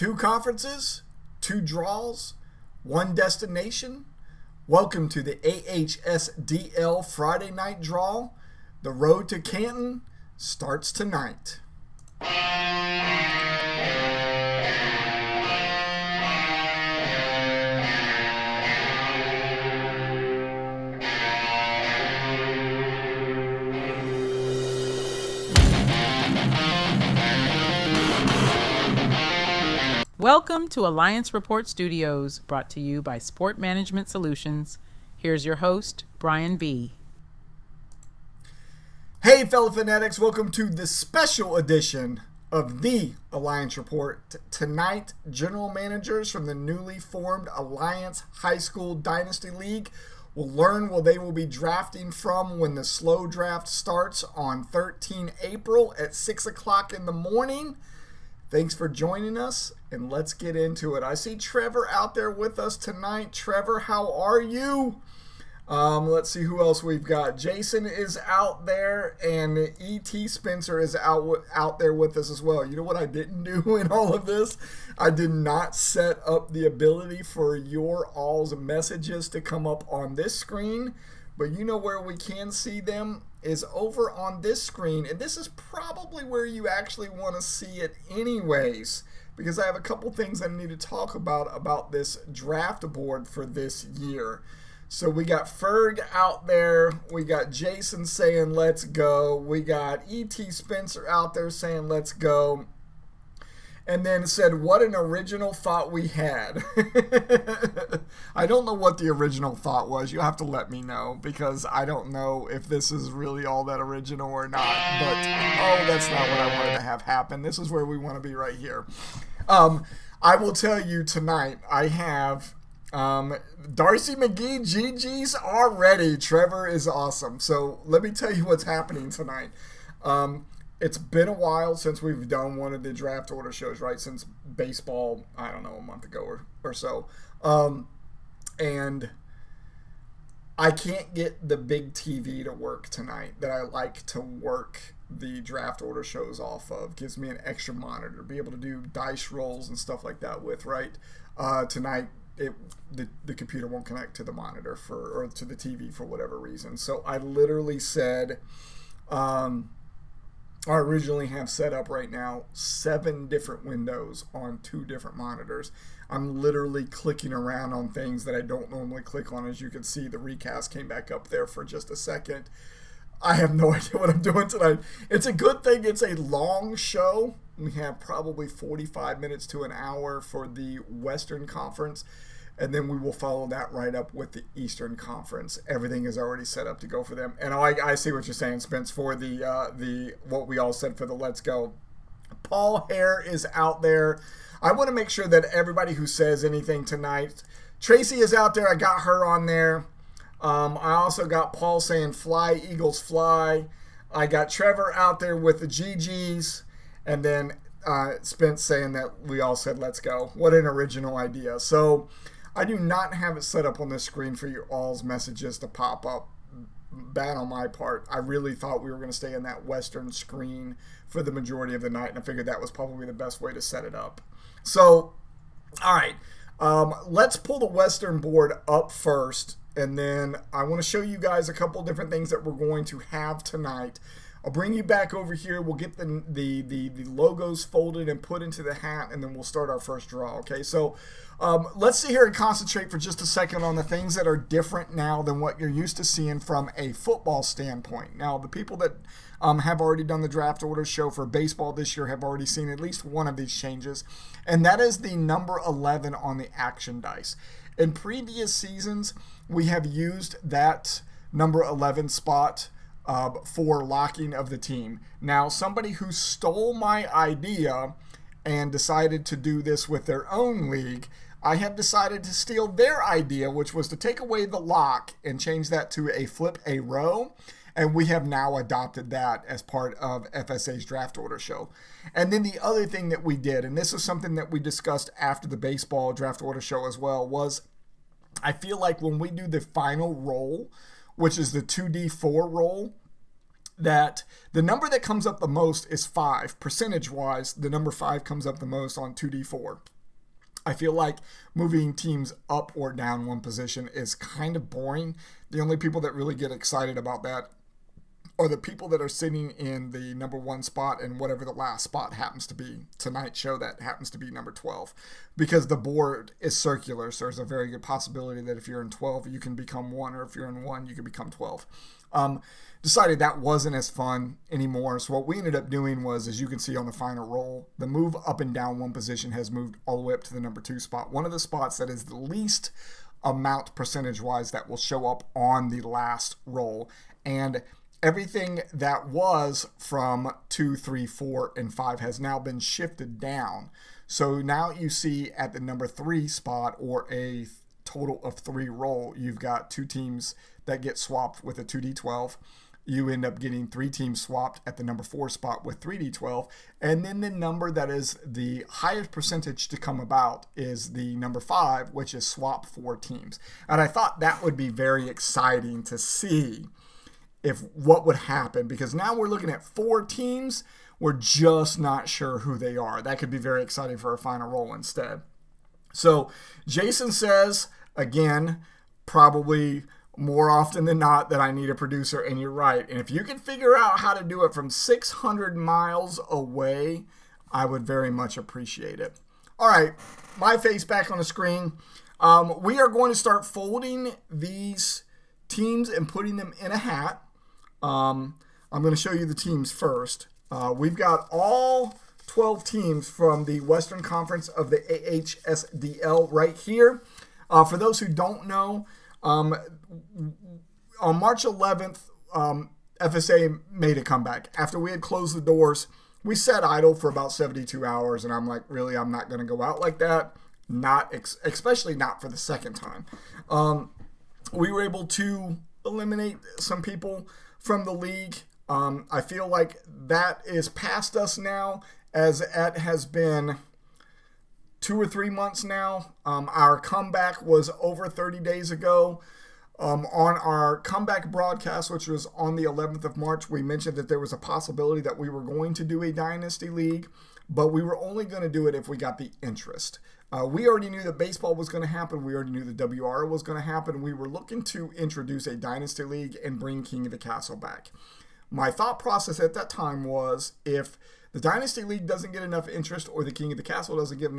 Two conferences, two draws, one destination. Welcome to the AHSDL Friday Night Draw. The road to Canton starts tonight. Welcome to Alliance Report Studios, brought to you by Sport Management Solutions. Here's your host, Brian B. Hey, fellow fanatics, welcome to the special edition of the Alliance Report. Tonight, general managers from the newly formed Alliance High School Dynasty League will learn where they will be drafting from when the slow draft starts on 13 April at 6 o'clock in the morning. Thanks for joining us, and let's get into it. I see Trevor out there with us tonight. Trevor, how are you? Let's see who else we've got. Jason is out there, and E.T. Spencer is out there with us as well. You know what I didn't do in all of this? I did not set up the ability for your all's messages to come up on this screen, but you know where we can see them is over on this screen, and this is probably where you actually want to see it anyways, because I have a couple things I need to talk about this draft board for this year. So we got Ferg out there, we got Jason saying let's go, we got E.T. Spencer out there saying let's go, and then said what an original thought we had. I don't know what the original thought was. You'll have to let me know, because I don't know if this is really all that original or not. But, oh, that's not what I wanted to have happen. This is where we want to be right here. I will tell you tonight, I have Darcy McGee, GG's already. Trevor is awesome. So let me tell you what's happening tonight. It's been a while since we've done one of the draft order shows, right? Since baseball, I don't know, a month ago or so. And I can't get the big TV to work tonight that I like to work the draft order shows off of. Gives me an extra monitor to be able to do dice rolls and stuff like that with, right? Tonight, the computer won't connect to the monitor or to the TV for whatever reason. So I literally said, I originally have set up right now 7 different windows on 2 different monitors. I'm literally clicking around on things that I don't normally click on. As you can see, the recast came back up there for just a second. I have no idea what I'm doing tonight. It's a good thing it's a long show. We have probably 45 minutes to an hour for the Western Conference, and then we will follow that right up with the Eastern Conference. Everything is already set up to go for them. And I see what you're saying, Spence, for the what we all said for the Let's Go. Paul Hare is out there. I want to make sure that everybody who says anything tonight, Tracy is out there. I got her on there. I also got Paul saying fly, Eagles fly. I got Trevor out there with the GGs. And then Spence saying that we all said let's go. What an original idea. So I do not have it set up on this screen for your all's messages to pop up. Bad on my part. I really thought we were going to stay in that Western screen for the majority of the night, and I figured that was probably the best way to set it up. So, all right, let's pull the Western board up first, and then I want to show you guys a couple different things that we're going to have tonight. I'll bring you back over here. We'll get the logos folded and put into the hat, and then we'll start our first draw, okay? So let's sit here and concentrate for just a second on the things that are different now than what you're used to seeing from a football standpoint. Now, the people that have already done the draft order show for baseball this year have already seen at least one of these changes, and that is the number 11 on the action dice. In previous seasons, we have used that number 11 spot for locking of the team. Now, somebody who stole my idea and decided to do this with their own league, I have decided to steal their idea, which was to take away the lock and change that to a flip a row. And we have now adopted that as part of FSA's draft order show. And then the other thing that we did, and this is something that we discussed after the baseball draft order show as well, was I feel like when we do the final roll, which is the 2D4 roll, that the number that comes up the most is 5. Percentage-wise, the number 5 comes up the most on 2D4. I feel like moving teams up or down one position is kind of boring. The only people that really get excited about that are the people that are sitting in the number 1 spot and whatever the last spot happens to be. Tonight's show, that happens to be number 12. Because the board is circular, so there's a very good possibility that if you're in 12, you can become 1, or if you're in 1, you can become 12. Decided that wasn't as fun anymore. So what we ended up doing was, as you can see on the final roll, the move up and down one position has moved all the way up to the number 2 spot. One of the spots that is the least amount percentage-wise that will show up on the last roll. And everything that was from 2, 3, 4, and 5 has now been shifted down. So now you see at the number 3 spot, or a total of 3 roll, you've got 2 teams that get swapped with a 2D12. You end up getting 3 teams swapped at the number 4 spot with 3D12. And then the number that is the highest percentage to come about is the number 5, which is swap 4 teams. And I thought that would be very exciting to see if what would happen, because now we're looking at 4 teams. We're just not sure who they are. That could be very exciting for a final roll instead. So Jason says, again, probably more often than not, that I need a producer, and you're right. And if you can figure out how to do it from 600 miles away, I would very much appreciate it. All right, my face back on the screen. We are going to start folding these teams and putting them in a hat. I'm going to show you the teams first. We've got all 12 teams from the Western Conference of the AHSDL right here. For those who don't know, on March 11th, FSA made a comeback. After we had closed the doors, we sat idle for about 72 hours, and I'm like, really, I'm not going to go out like that. Especially not for the second time. We were able to eliminate some people from the league. I feel like that is past us now, as it has been 2 or 3 months now. Our comeback was over 30 days ago. On our comeback broadcast, which was on the 11th of March, we mentioned that there was a possibility that we were going to do a Dynasty League, but we were only going to do it if we got the interest. We already knew that baseball was going to happen. We already knew the WR was going to happen. We were looking to introduce a Dynasty League and bring King of the Castle back. My thought process at that time was, if the Dynasty League doesn't get enough interest, or the King of the Castle doesn't get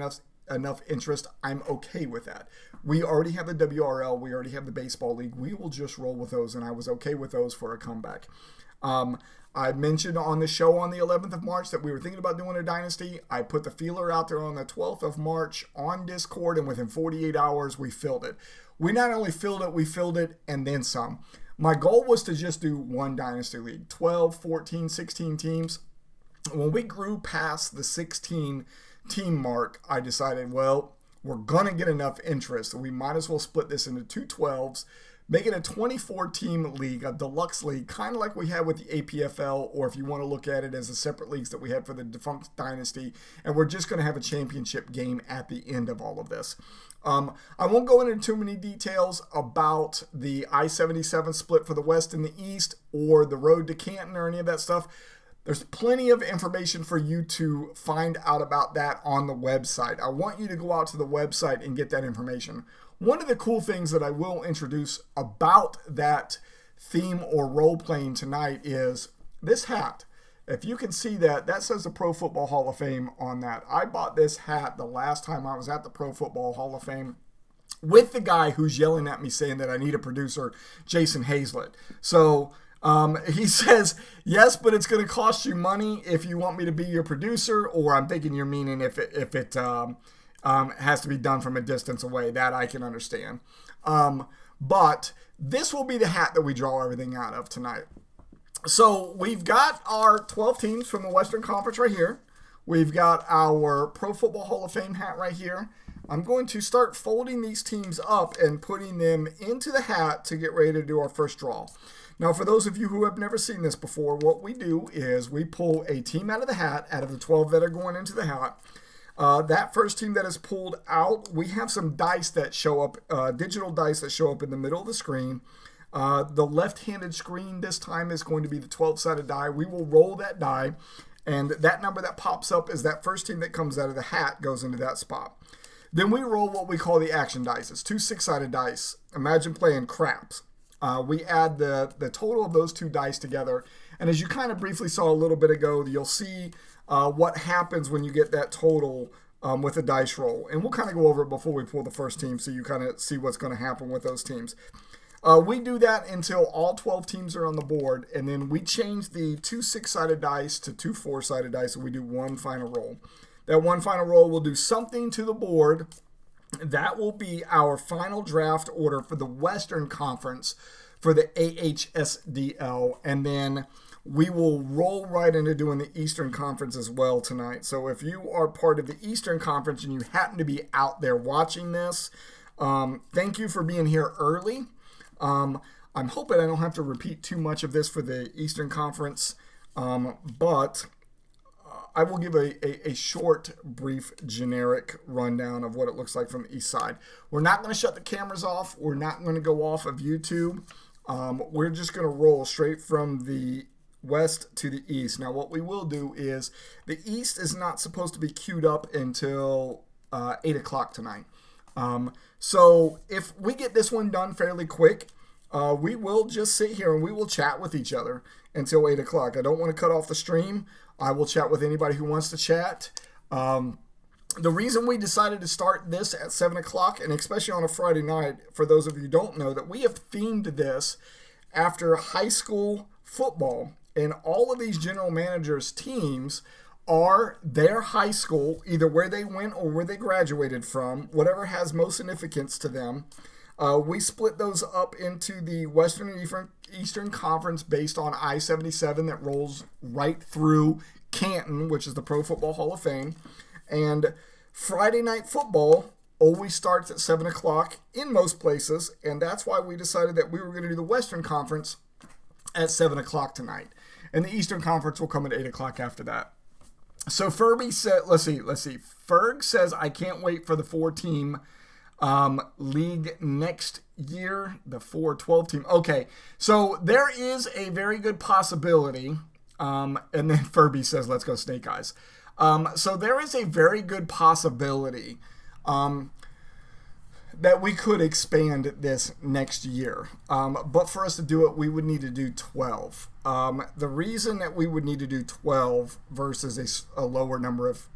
enough interest, I'm okay with that. We already have the WRL. We already have the Baseball League. We will just roll with those, and I was okay with those for a comeback. I mentioned on the show on the 11th of March that we were thinking about doing a Dynasty. I put the feeler out there on the 12th of March on Discord, and within 48 hours, we filled it. We not only filled it, we filled it and then some. My goal was to just do one Dynasty League, 12, 14, 16 teams. When we grew past the 16 team mark, I decided, well, we're going to get enough interest, so we might as well split this into 2 12s, make it a 24-team league, a deluxe league, kind of like we had with the APFL, or if you want to look at it as the separate leagues that we had for the defunct Dynasty, and we're just going to have a championship game at the end of all of this. I won't go into too many details about the I-77 split for the West and the East, or the road to Canton, or any of that stuff. There's plenty of information for you to find out about that on the website. I want you to go out to the website and get that information. One of the cool things that I will introduce about that theme or role-playing tonight is this hat. If you can see that, that says the Pro Football Hall of Fame on that. I bought this hat the last time I was at the Pro Football Hall of Fame with the guy who's yelling at me saying that I need a producer, Jason Hazlett. So he says, yes, but it's going to cost you money if you want me to be your producer, or I'm thinking you're meaning if it has to be done from a distance away. That I can understand. But this will be the hat that we draw everything out of tonight. So we've got our 12 teams from the Western Conference right here. We've got our Pro Football Hall of Fame hat right here. I'm going to start folding these teams up and putting them into the hat to get ready to do our first draw. Now, for those of you who have never seen this before, what we do is we pull a team out of the hat, out of the 12 that are going into the hat. That first team that is pulled out, we have some dice that show up, digital dice that show up in the middle of the screen. The left-handed screen this time is going to be the 12-sided die. We will roll that die, and that number that pops up is that first team that comes out of the hat goes into that spot. Then we roll what we call the action dice. It's 2 6-sided dice. Imagine playing craps. We add the total of those 2 dice together, and as you kind of briefly saw a little bit ago, you'll see what happens when you get that total with a dice roll. And we'll kind of go over it before we pull the first team so you kind of see what's going to happen with those teams. We do that until all 12 teams are on the board, and then we change the 2 6-sided dice to 2 4-sided dice, and we do one final roll. That one final roll will do something to the board. That will be our final draft order for the Western Conference for the AHSDL, and then we will roll right into doing the Eastern Conference as well tonight. So if you are part of the Eastern Conference and you happen to be out there watching this, thank you for being here early. I'm hoping I don't have to repeat too much of this for the Eastern Conference, but I will give a short, brief, generic rundown of what it looks like from the east side. We're not going to shut the cameras off. We're not going to go off of YouTube. We're just going to roll straight from the west to the east. Now, what we will do is the east is not supposed to be queued up until 8 o'clock tonight. So if we get this one done fairly quick, we will just sit here and we will chat with each other until 8 o'clock. I don't want to cut off the stream. I will chat with anybody who wants to chat. The reason we decided to start this at 7 o'clock, and especially on a Friday night, for those of you who don't know, that we have themed this after high school football. And all of these general managers' teams are their high school, either where they went or where they graduated from, whatever has most significance to them. We split those up into the Western and Eastern Conference based on I-77 that rolls right through Canton, which is the Pro Football Hall of Fame. And Friday night football always starts at 7 o'clock in most places, and that's why we decided that we were going to do the Western Conference at 7 o'clock tonight. And the Eastern Conference will come at 8 o'clock after that. So Furby said, let's see. Ferg says, I can't wait for the 4-team league next year, the 4-12 team. Okay, so there is a very good possibility, and then Furby says, let's go Snake Eyes. So there is a very good possibility that we could expand this next year. But for us to do it, we would need to do 12. The reason that we would need to do 12 versus a lower number of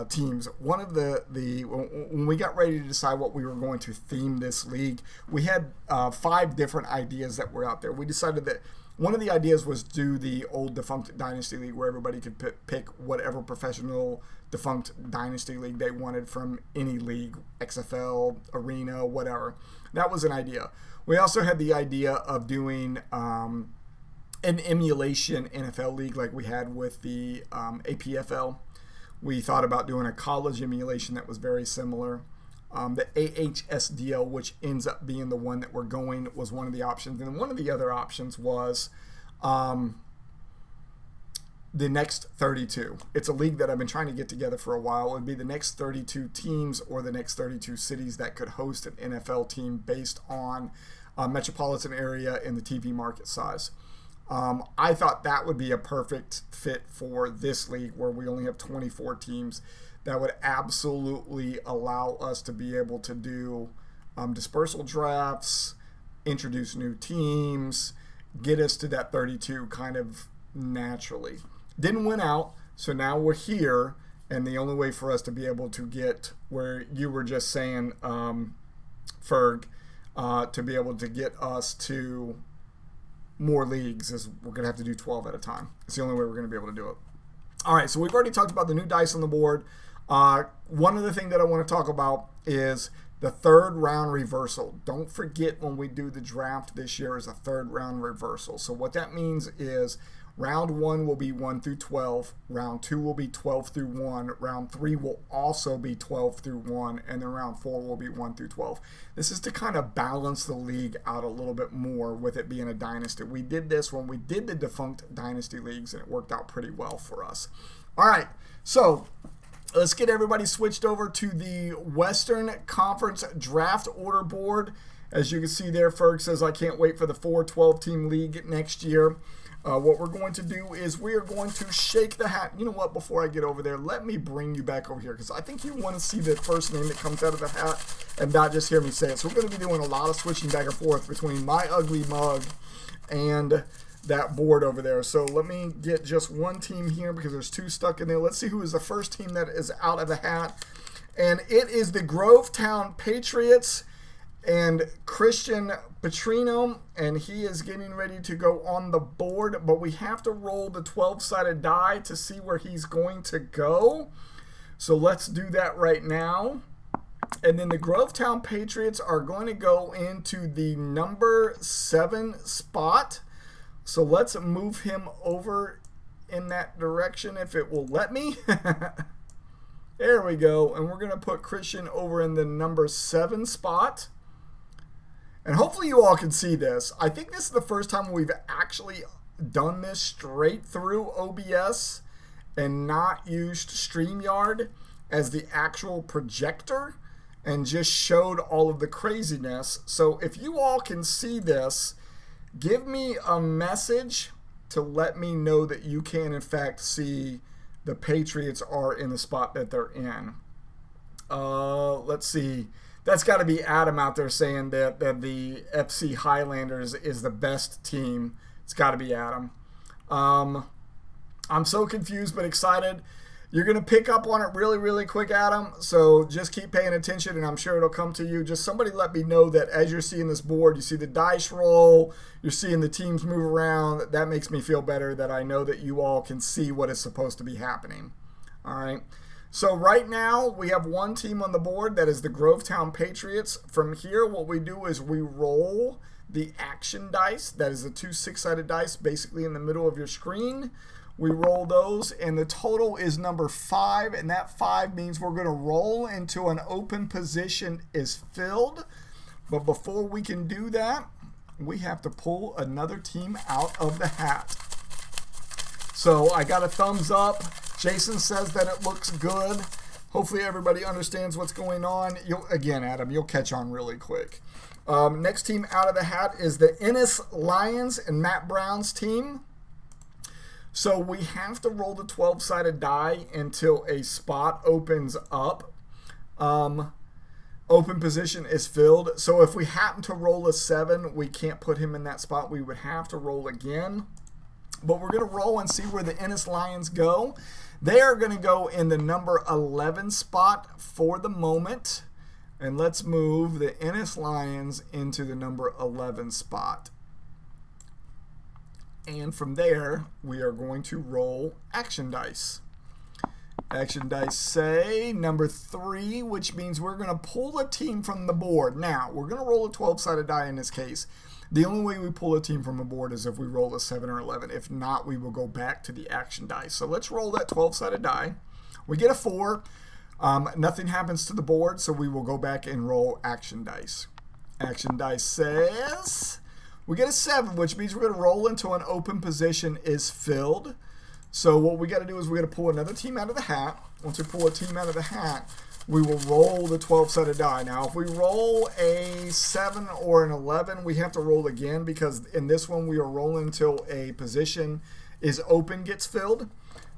teams, one of when we got ready to decide what we were going to theme this league, we had 5 different ideas that were out there. We decided that one of the ideas was do the old defunct Dynasty League where everybody could pick whatever professional defunct Dynasty League they wanted from any league, XFL, Arena, whatever. That was an idea. We also had the idea of doing an emulation NFL league like we had with the APFL. We thought about doing a college emulation that was very similar. The AHSDL, which ends up being the one that we're going, was one of the options. And one of the other options was the next 32. It's a league that I've been trying to get together for a while. It would be the next 32 teams or the next 32 cities that could host an NFL team based on metropolitan area and the TV market size. I thought that would be a perfect fit for this league where we only have 24 teams. That would absolutely allow us to be able to do dispersal drafts, introduce new teams, get us to that 32 kind of naturally. Didn't win out, so now we're here, and the only way for us to be able to get where you were just saying, Ferg, to be able to get us to more leagues is we're going to have to do 12 at a time. It's the only way we're going to be able to do it. All right, so we've already talked about the new dice on the board. One other thing that I want to talk about is the third round reversal. Don't forget when we do the draft this year is a third round reversal. So what that means is round 1 will be 1 through 12. Round 2 will be 12 through 1. Round 3 will also be 12 through 1. And then round 4 will be 1 through 12. This is to kind of balance the league out a little bit more with it being a dynasty. We did this when we did the defunct dynasty leagues, and it worked out pretty well for us. All right, so let's get everybody switched over to the Western Conference draft order board. As you can see there, Ferg says, I can't wait for the 4-12 team league next year. What we're going to do is we are going to shake the hat. You know what? Before I get over there, let me bring you back over here because I think you want to see the first name that comes out of the hat and not just hear me say it. So we're going to be doing a lot of switching back and forth between my ugly mug and that board over there. So let me get just one team here because there's two stuck in there. Let's see who is the first team that is out of the hat. And it is the Grovetown Patriots and Christian Petrino, and he is getting ready to go on the board, but we have to roll the 12-sided die to see where he's going to go. So let's do that right now. And then the Grovetown Patriots are going to go into the number 7 spot. So let's move him over in that direction if it will let me. There we go. And we're going to put Christian over in the number 7 spot. And hopefully you all can see this. I think this is the first time we've actually done this straight through OBS and not used StreamYard as the actual projector and just showed all of the craziness. So if you all can see this, give me a message to let me know that you can in fact see the Patriots are in the spot that they're in. Let's see. That's got to be Adam out there saying that the FC Highlanders is the best team. It's got to be Adam. I'm so confused but excited. You're going to pick up on it really, really quick, Adam. So just keep paying attention, and I'm sure it'll come to you. Just somebody let me know that as you're seeing this board, you see the dice roll, you're seeing the teams move around. That makes me feel better that I know that you all can see what is supposed to be happening. All right. So right now, we have one team on the board. That is the Grovetown Patriots. From here, what we do is we roll the action dice. That is the 2 6-sided dice basically in the middle of your screen. We roll those, and the total is number 5, and that 5 means we're going to roll into an open position is filled. But before we can do that, we have to pull another team out of the hat. So I got a thumbs up. Jason says that it looks good. Hopefully everybody understands what's going on. Again, Adam, you'll catch on really quick. Next team out of the hat is the Ennis Lions and Matt Brown's team. So we have to roll the 12-sided die until a spot opens up. Open position is filled. So if we happen to roll a 7, we can't put him in that spot. We would have to roll again. But we're going to roll and see where the Ennis Lions go. They are going to go in the number 11 spot for the moment. And let's move the Ennis Lions into the number 11 spot. And from there, we are going to roll action dice. Action dice say number 3, which means we're going to pull a team from the board. Now, we're going to roll a 12-sided die in this case. The only way we pull a team from a board is if we roll a 7 or 11. If not, we will go back to the action dice. So let's roll that 12-sided die. We get a 4. Nothing happens to the board, so we will go back and roll action dice. Action dice says we get a 7, which means we're going to roll into an open position is filled. So what we got to do is we got to pull another team out of the hat. Once we pull a team out of the hat, we will roll the 12-sided die. Now, if we roll a 7 or an 11, we have to roll again because in this one we are rolling until a position is open gets filled.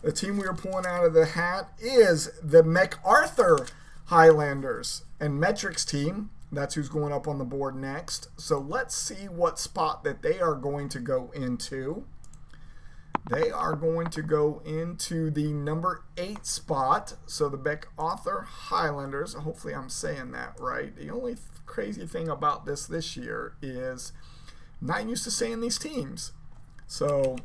The team we are pulling out of the hat is the MacArthur Highlanders and Metrics team. That's who's going up on the board next. So let's see what spot that they are going to go into. They are going to go into the number 8 spot. So the MacArthur Highlanders, hopefully I'm saying that right. The only crazy thing about this year is I'm not used to saying these teams. So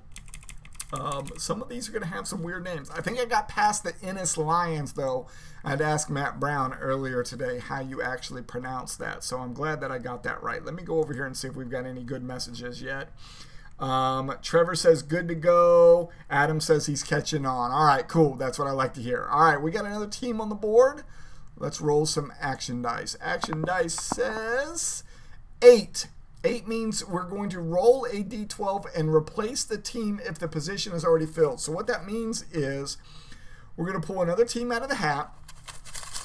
some of these are going to have some weird names. I think I got past the Ennis Lions, though. I'd asked Matt Brown earlier today how you actually pronounce that. So I'm glad that I got that right. Let me go over here and see if we've got any good messages yet. Trevor says good to go. Adam says he's catching on. All right, cool. That's what I like to hear. All right, we got another team on the board. Let's roll some action dice. Action dice says 8. 8 means we're going to roll a d12 and replace the team if the position is already filled. So what that means is we're going to pull another team out of the hat.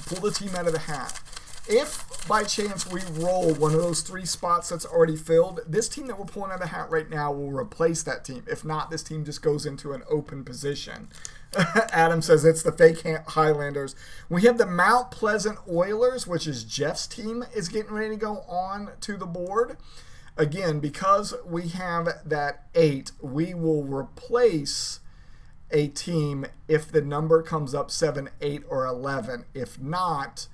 Pull the team out of the hat. If by chance we roll one of those 3 spots that's already filled, this team that we're pulling out of the hat right now will replace that team. If not, this team just goes into an open position. Adam says it's the fake Highlanders. We have the Mount Pleasant Oilers, which is Jeff's team, is getting ready to go on to the board. Again, because we have that 8, we will replace a team if the number comes up 7, 8, or 11. If not,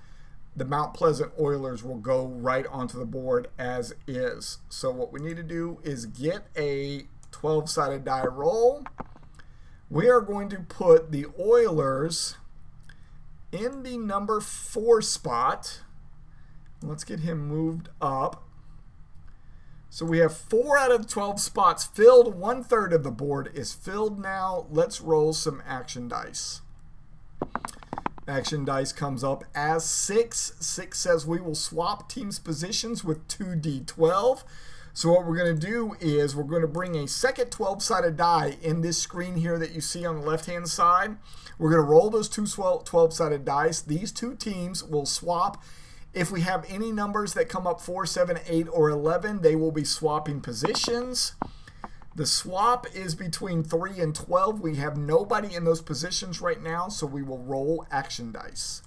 the Mount Pleasant Oilers will go right onto the board as is. So what we need to do is get a 12-sided die roll. We are going to put the Oilers in the number 4 spot. Let's get him moved up. So we have 4 out of 12 spots filled. 1/3 of the board is filled now. Let's roll some action dice. Action dice comes up as 6. 6 says we will swap teams' positions with 2d12. So what we're going to do is we're going to bring a second 12-sided die in this screen here that you see on the left-hand side. We're going to roll those 2 12-sided dice. These 2 teams will swap. If we have any numbers that come up 4, 7, 8, or 11, they will be swapping positions. The swap is between 3 and 12. We have nobody in those positions right now, so we will roll action dice.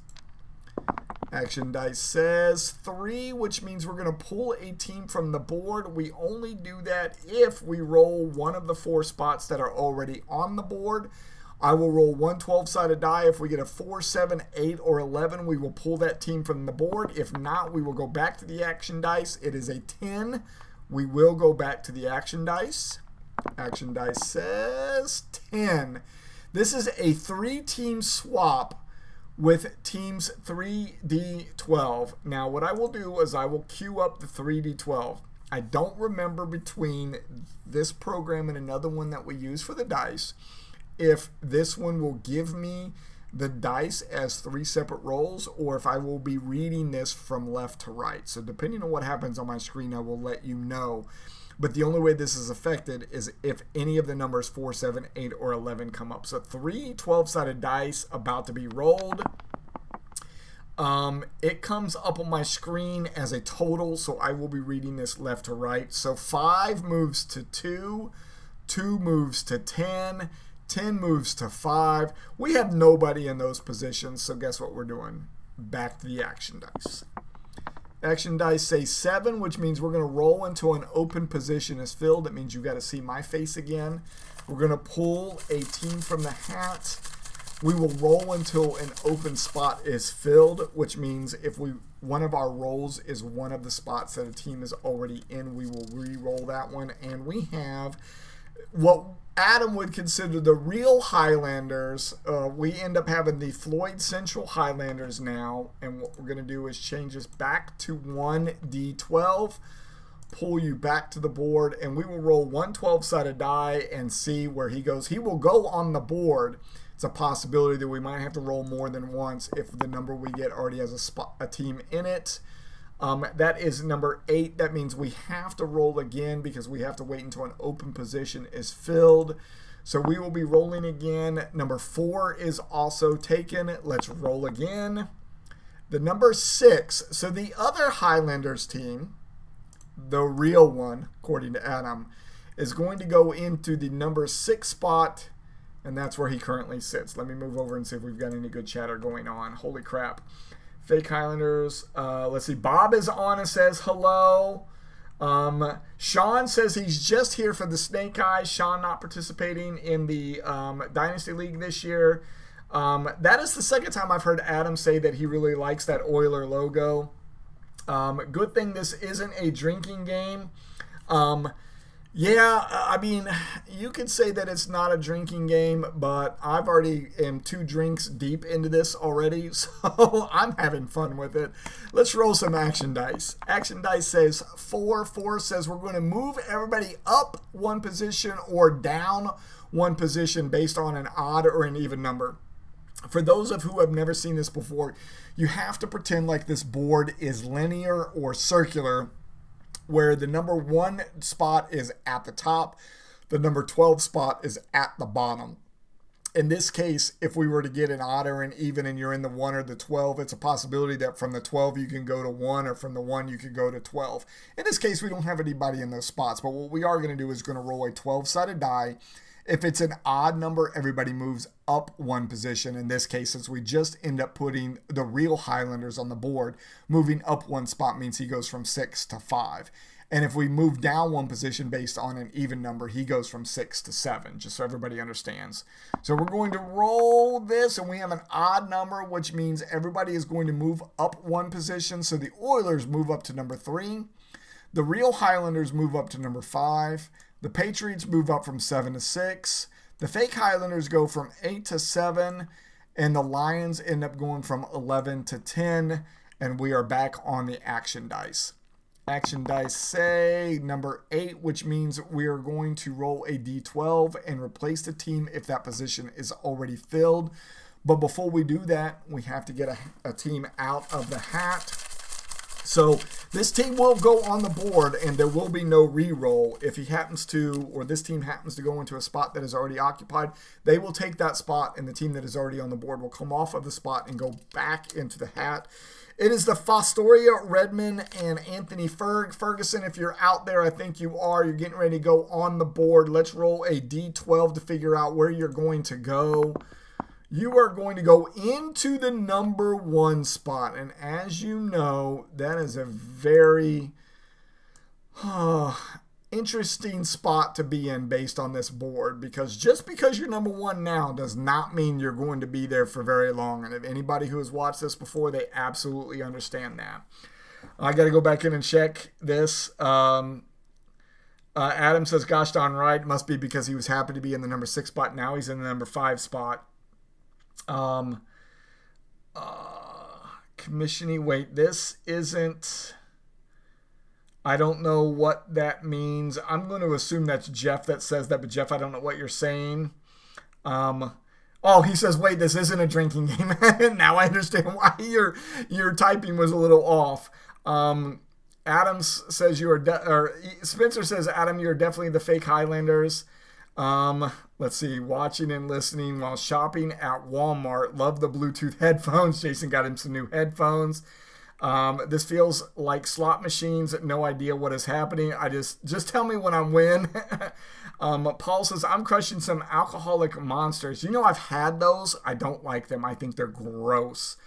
Action dice says 3, which means we're going to pull a team from the board. We only do that if we roll one of the 4 spots that are already on the board. I will roll one 12-sided die. If we get a 4, 7, 8, or 11, we will pull that team from the board. If not, we will go back to the action dice. It is a 10. We will go back to the action dice. Action dice says 10. This is a 3-team swap with teams 3D12. Now, what I will do is I will queue up the 3D12. I don't remember between this program and another one that we use for the dice if this one will give me the dice as 3 separate rolls or if I will be reading this from left to right. So depending on what happens on my screen, I will let you know. But the only way this is affected is if any of the numbers 4, 7, 8, or 11 come up. So 3 12-sided dice about to be rolled. It comes up on my screen as a total, so I will be reading this left to right. So 5 moves to 2, 2 moves to 10, 10 moves to 5. We have nobody in those positions, so guess what we're doing? Back to the action dice. Action dice say 7, which means we're going to roll until an open position is filled. That means you've got to see my face again. We're going to pull a team from the hat. We will roll until an open spot is filled, which means if one of our rolls is one of the spots that a team is already in, we will re-roll that one. And we have what Adam would consider the real Highlanders. We end up having the Floyd Central Highlanders now, and what we're going to do is change this back to 1d12, pull you back to the board, and we will roll one 12-sided die and see where he goes. He will go on the board. It's a possibility that we might have to roll more than once if the number we get already has a team in it. That is number 8. That means we have to roll again because we have to wait until an open position is filled. So we will be rolling again. Number 4 is also taken. Let's roll again. The number 6. So the other Highlanders team, the real one, according to Adam, is going to go into the number 6 spot, and that's where he currently sits. Let me move over and see if we've got any good chatter going on. Holy crap. Fake Highlanders. Let's see. Bob is on and says hello. Sean says he's just here for the Snake Eyes. Sean not participating in the Dynasty League this year. That is the second time I've heard Adam say that he really likes that Oiler logo. Good thing this isn't a drinking game. Yeah, I mean, you could say that it's not a drinking game, but I've already am 2 drinks deep into this already, so I'm having fun with it. Let's roll some action dice. Action dice says 4. 4 says we're going to move everybody up 1 position or down 1 position based on an odd or an even number. For those of who have never seen this before, you have to pretend like this board is linear or circular, where the number 1 spot is at the top, the number 12 spot is at the bottom. in this case, if we were to get an odd or an even and you're in the 1 or the 12, it's a possibility that from the 12 you can go to 1 or from the 1 you could go to 12. In this case, we don't have anybody in those spots, but what we are going to do is going to roll a 12-sided die. If it's an odd number, everybody moves up one position. In this case, since we just end up putting the real Highlanders on the board, moving up one spot means he goes from 6 to 5. And if we move down one position based on an even number, he goes from 6 to 7, just so everybody understands. So we're going to roll this, and we have an odd number, which means everybody is going to move up one position. So the Oilers move up to number 3. The real Highlanders move up to number 5. The Patriots move up from 7 to 6. The fake Highlanders go from 8 to 7. And the Lions end up going from 11 to 10. And we are back on the action dice. Action dice say number 8, which means we are going to roll a D12 and replace the team if that position is already filled. But before we do that, we have to get a team out of the hat. So this team will go on the board and there will be no re-roll. If he happens to, or this team happens to go into a spot that is already occupied, they will take that spot and the team that is already on the board will come off of the spot and go back into the hat. It is the Fostoria, Redmond, and Anthony Ferguson. If you're out there, I think you are. You're getting ready to go on the board. Let's roll a D12 to figure out where you're going to go. You are going to go into the number 1 spot. And as you know, that is a very interesting spot to be in based on this board, because just because you're number 1 now does not mean you're going to be there for very long. And if anybody who has watched this before, they absolutely understand that. I got to go back in and check this. Adam says, gosh darn right, must be because he was happy to be in the number 6 spot. Now he's in the number 5 spot. Commissioning, wait, this isn't... I don't know what that means. I'm going to assume that's Jeff that says that, but Jeff, I don't know what you're saying. Oh, he says, wait, this isn't a drinking game. Now I understand why your typing was a little off. Adams says Spencer says, Adam, you're definitely the fake Highlanders. Let's see, watching and listening while shopping at Walmart. Love the Bluetooth headphones. Jason got him some new headphones. This feels like slot machines. No idea what is happening. I just tell me when I win. Paul says, I'm crushing some alcoholic monsters. You know, I've had those. I don't like them. I think they're gross.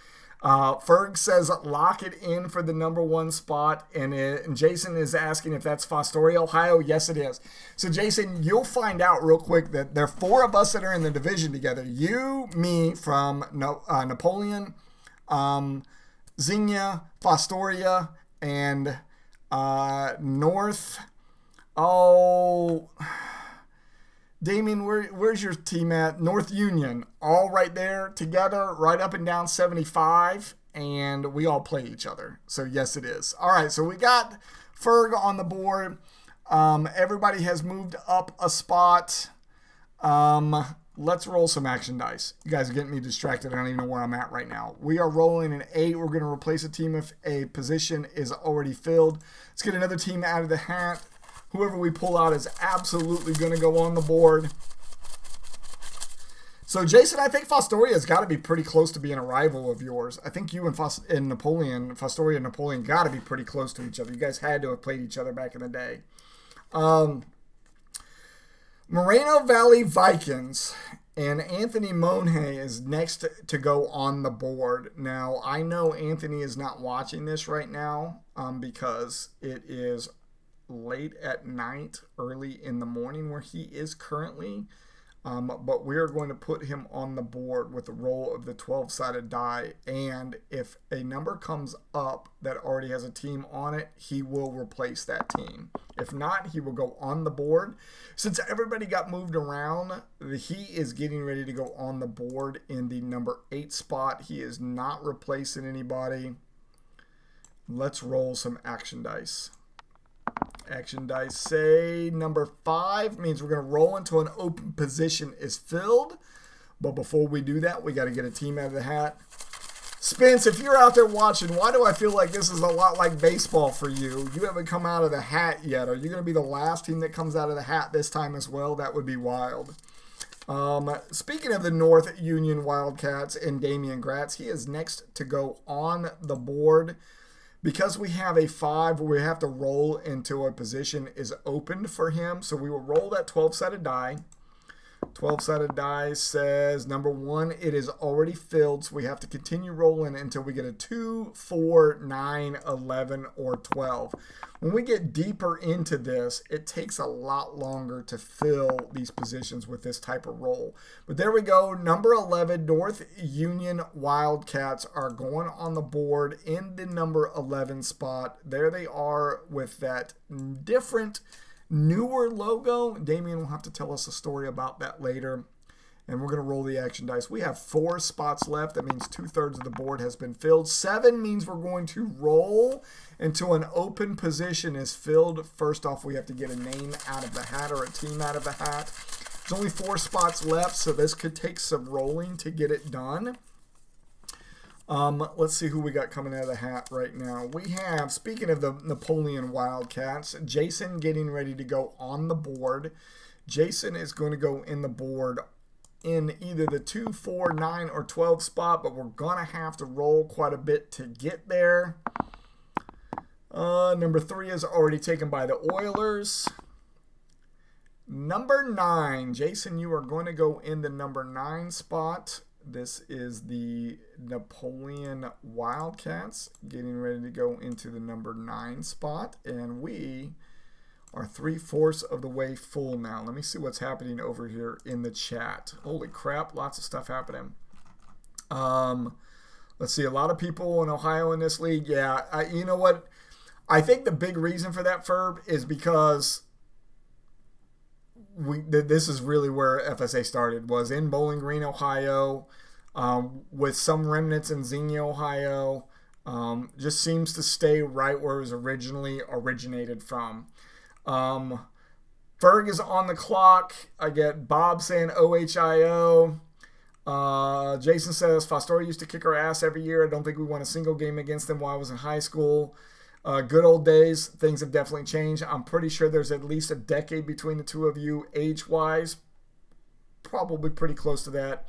Ferg says, lock it in for the number 1 spot. And Jason is asking if that's Fostoria, Ohio. Yes, it is. So, Jason, you'll find out real quick that there are 4 of us that are in the division together. You, me from Napoleon, Xenia, Fostoria, and North. Oh, Damien, where's your team at? North Union. All right there together, right up and down 75, and we all play each other. So, yes, it is. All right, so we got Ferg on the board. Everybody has moved up a spot. Let's roll some action dice. You guys are getting me distracted. I don't even know where I'm at right now. We are rolling an 8. We're going to replace a team if a position is already filled. Let's get another team out of the hat. Whoever we pull out is absolutely going to go on the board. So, Jason, I think Fostoria has got to be pretty close to being a rival of yours. I think you and Fostoria and Napoleon got to be pretty close to each other. You guys had to have played each other back in the day. Moreno Valley Vikings and Anthony Monhay is next to go on the board. Now, I know Anthony is not watching this right now because it is late at night, early in the morning where he is currently. But we're going to put him on the board with the roll of the 12-sided die. And if a number comes up that already has a team on it, he will replace that team. If not, he will go on the board. Since everybody got moved around, he is getting ready to go on the board in the number 8 spot. He is not replacing anybody. Let's roll some action dice. Action dice say number 5 means we're going to roll until an open position is filled. But before we do that, we got to get a team out of the hat. Spence, if you're out there watching, why do I feel like this is a lot like baseball for you? You haven't come out of the hat yet. Are you going to be the last team that comes out of the hat this time as well? That would be wild. Speaking of the North Union Wildcats and Damian Gratz, he is next to go on the board. Because we have a 5 where we have to roll into a position is opened for him. So we will roll that 12-sided die. 12-sided die says, number 1, it is already filled. So we have to continue rolling until we get a 2, 4, 9, 11, or 12. When we get deeper into this, it takes a lot longer to fill these positions with this type of roll. But there we go. Number 11, North Union Wildcats are going on the board in the number 11 spot. There they are with that different newer logo. Damien will have to tell us a story about that later. And we're going to roll the action dice. We have 4 spots left. That means 2/3 of the board has been filled. 7 means we're going to roll until an open position is filled. First off, we have to get a name out of the hat or a team out of the hat. There's only 4 spots left, so this could take some rolling to get it done. Let's see who we got coming out of the hat right now. We have, speaking of the Napoleon Wildcats, Jason getting ready to go on the board. Jason is going to go in the board in either the 2, 4, 9, or 12 spot, but we're going to have to roll quite a bit to get there. Number 3 is already taken by the Oilers. Number 9, Jason, you are going to go in the number 9 spot. This is the Napoleon Wildcats getting ready to go into the number 9 spot. And we are 3/4 of the way full now. Let me see what's happening over here in the chat. Holy crap, lots of stuff happening. Let's see, a lot of people in Ohio in this league. Yeah, you know what? I think the big reason for that, Ferb, is because this is really where FSA started, was in Bowling Green, Ohio, with some remnants in Xenia, Ohio. Just seems to stay right where it was originally originated from. Ferg is on the clock. I get Bob saying OHIO. Jason says, Fostoria used to kick our ass every year. I don't think we won a single game against them while I was in high school. Good old days. Things have definitely changed. I'm pretty sure there's at least a decade between the two of you age-wise. Probably pretty close to that.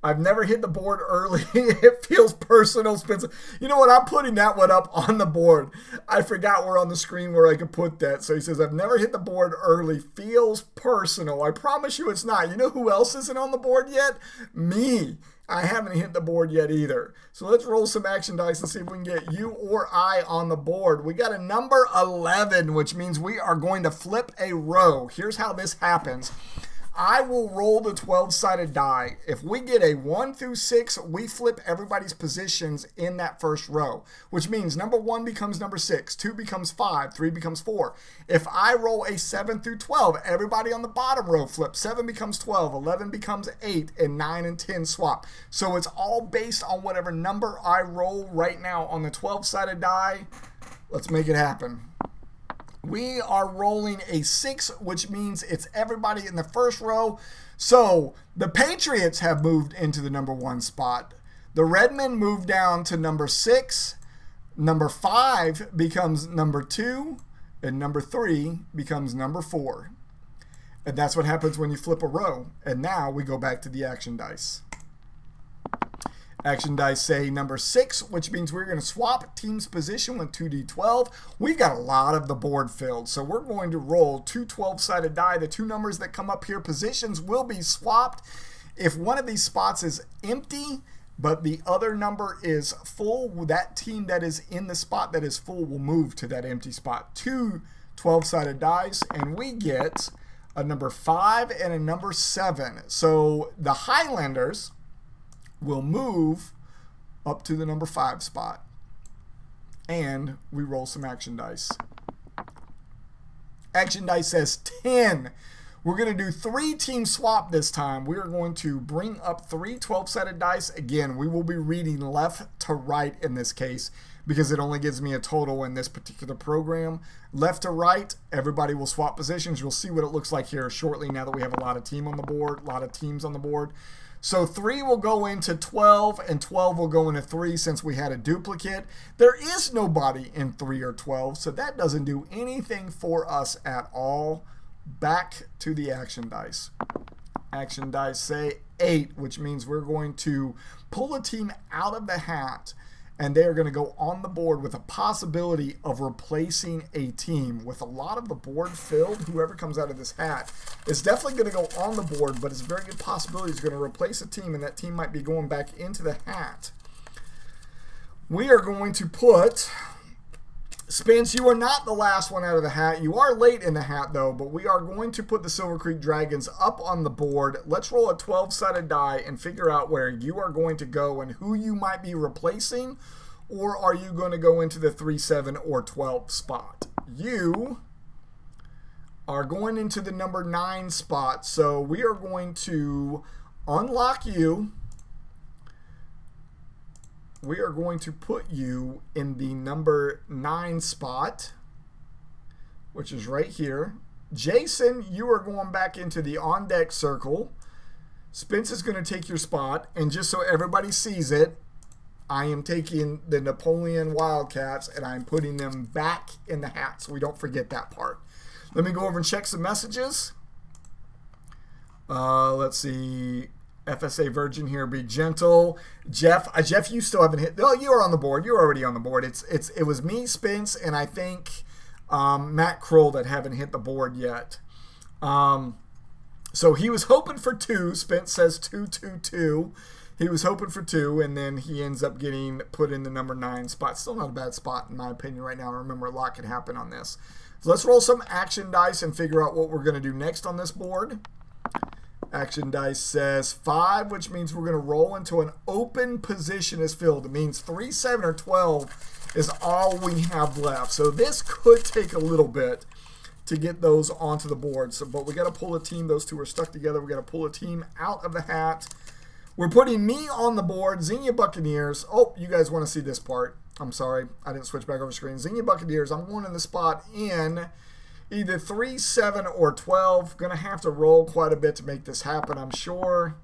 I've never hit the board early. It feels personal, Spencer. You know what? I'm putting that one up on the board. I forgot we're on the screen where I could put that. So he says, I've never hit the board early. Feels personal. I promise you it's not. You know who else isn't on the board yet? Me. I haven't hit the board yet either. So let's roll some action dice and see if we can get you or I on the board. We got a number 11, which means we are going to flip a row. Here's how this happens. I will roll the 12-sided die. If we get a 1 through 6, we flip everybody's positions in that first row, which means number 1 becomes number 6, 2 becomes 5, 3 becomes 4. If I roll a 7 through 12, everybody on the bottom row flips. 7 becomes 12, 11 becomes 8, and 9 and 10 swap. So it's all based on whatever number I roll right now on the 12-sided die. Let's make it happen. We are rolling a 6, which means it's everybody in the first row. So the Patriots have moved into the number 1 spot. The Redmen moved down to number 6. Number 5 becomes number 2. And number 3 becomes number 4. And that's what happens when you flip a row. And now we go back to the action dice. Action dice say number 6, which means we're going to swap team's position with 2d12. We've got a lot of the board filled, so we're going to roll 2 12-sided die. The 2 numbers that come up here, positions, will be swapped. If one of these spots is empty, but the other number is full, that team that is in the spot that is full will move to that empty spot. 2 12-sided dice, and we get a number 5 and a number 7. So the Highlanders will move up to the number 5 spot. And we roll some action dice. Action dice says 10. We're going to do 3 team swap this time. We are going to bring up 3 12-sided dice. Again, we will be reading left to right in this case because it only gives me a total in this particular program. Left to right, everybody will swap positions. You'll see what it looks like here shortly now that we have a lot of teams on the board. So 3 will go into 12, and 12 will go into 3 since we had a duplicate. There is nobody in 3 or 12, so that doesn't do anything for us at all. Back to the action dice. Action dice say 8, which means we're going to pull a team out of the hat, and they are going to go on the board with a possibility of replacing a team. With a lot of the board filled, whoever comes out of this hat is definitely going to go on the board, but it's a very good possibility it's going to replace a team, and that team might be going back into the hat. We are going to put... Spence, you are not the last one out of the hat. You are late in the hat, though, but we are going to put the Silver Creek Dragons up on the board. Let's roll a 12-sided die and figure out where you are going to go and who you might be replacing, or are you going to go into the 3, 7, or 12 spot? You are going into the number 9 spot, so we are going to unlock you. We are going to put you in the number 9 spot, which is right here. Jason, you are going back into the on-deck circle. Spence is going to take your spot, and just so everybody sees it, I am taking the Napoleon Wildcats, and I'm putting them back in the hat, so we don't forget that part. Let me go over and check some messages. Let's see. FSA Virgin here, be gentle. Jeff, you still haven't hit. Oh, you are on the board. You're already on the board. It was me, Spence, and I think Matt Kroll that haven't hit the board yet. So he was hoping for 2. Spence says 2, 2, 2. He was hoping for 2, and then he ends up getting put in the number 9 spot. Still not a bad spot in my opinion right now. Remember, a lot could happen on this. So let's roll some action dice and figure out what we're going to do next on this board. Action dice says 5, which means we're going to roll into an open position is filled. It means 3, 7, or 12 is all we have left. So this could take a little bit to get those onto the board. But we got to pull a team. Those two are stuck together. We got to pull a team out of the hat. We're putting me on the board. Xenia Buccaneers. Oh, you guys want to see this part. I'm sorry. I didn't switch back over screen. Xenia Buccaneers. I'm going in the spot in either 3, 7, or 12. Going to have to roll quite a bit to make this happen, I'm sure.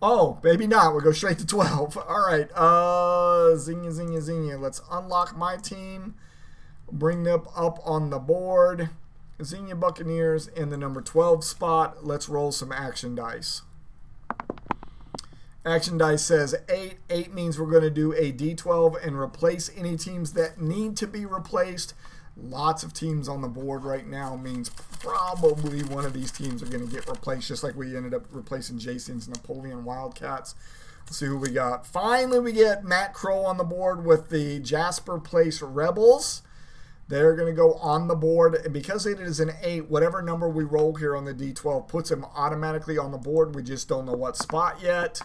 Oh, maybe not. We'll go straight to 12. All right. Xenia. Let's unlock my team. Bring them up on the board. Xenia Buccaneers in the number 12 spot. Let's roll some action dice. Action dice says 8. 8 means we're going to do a D12 and replace any teams that need to be replaced. Lots of teams on the board right now means probably one of these teams are going to get replaced, just like we ended up replacing Jason's Napoleon Wildcats. Let's see who we got. Finally, we get Matt Kroll on the board with the Jasper Place Rebels. They're going to go on the board, and because it is an 8, whatever number we roll here on the D12 puts him automatically on the board. We just don't know what spot yet.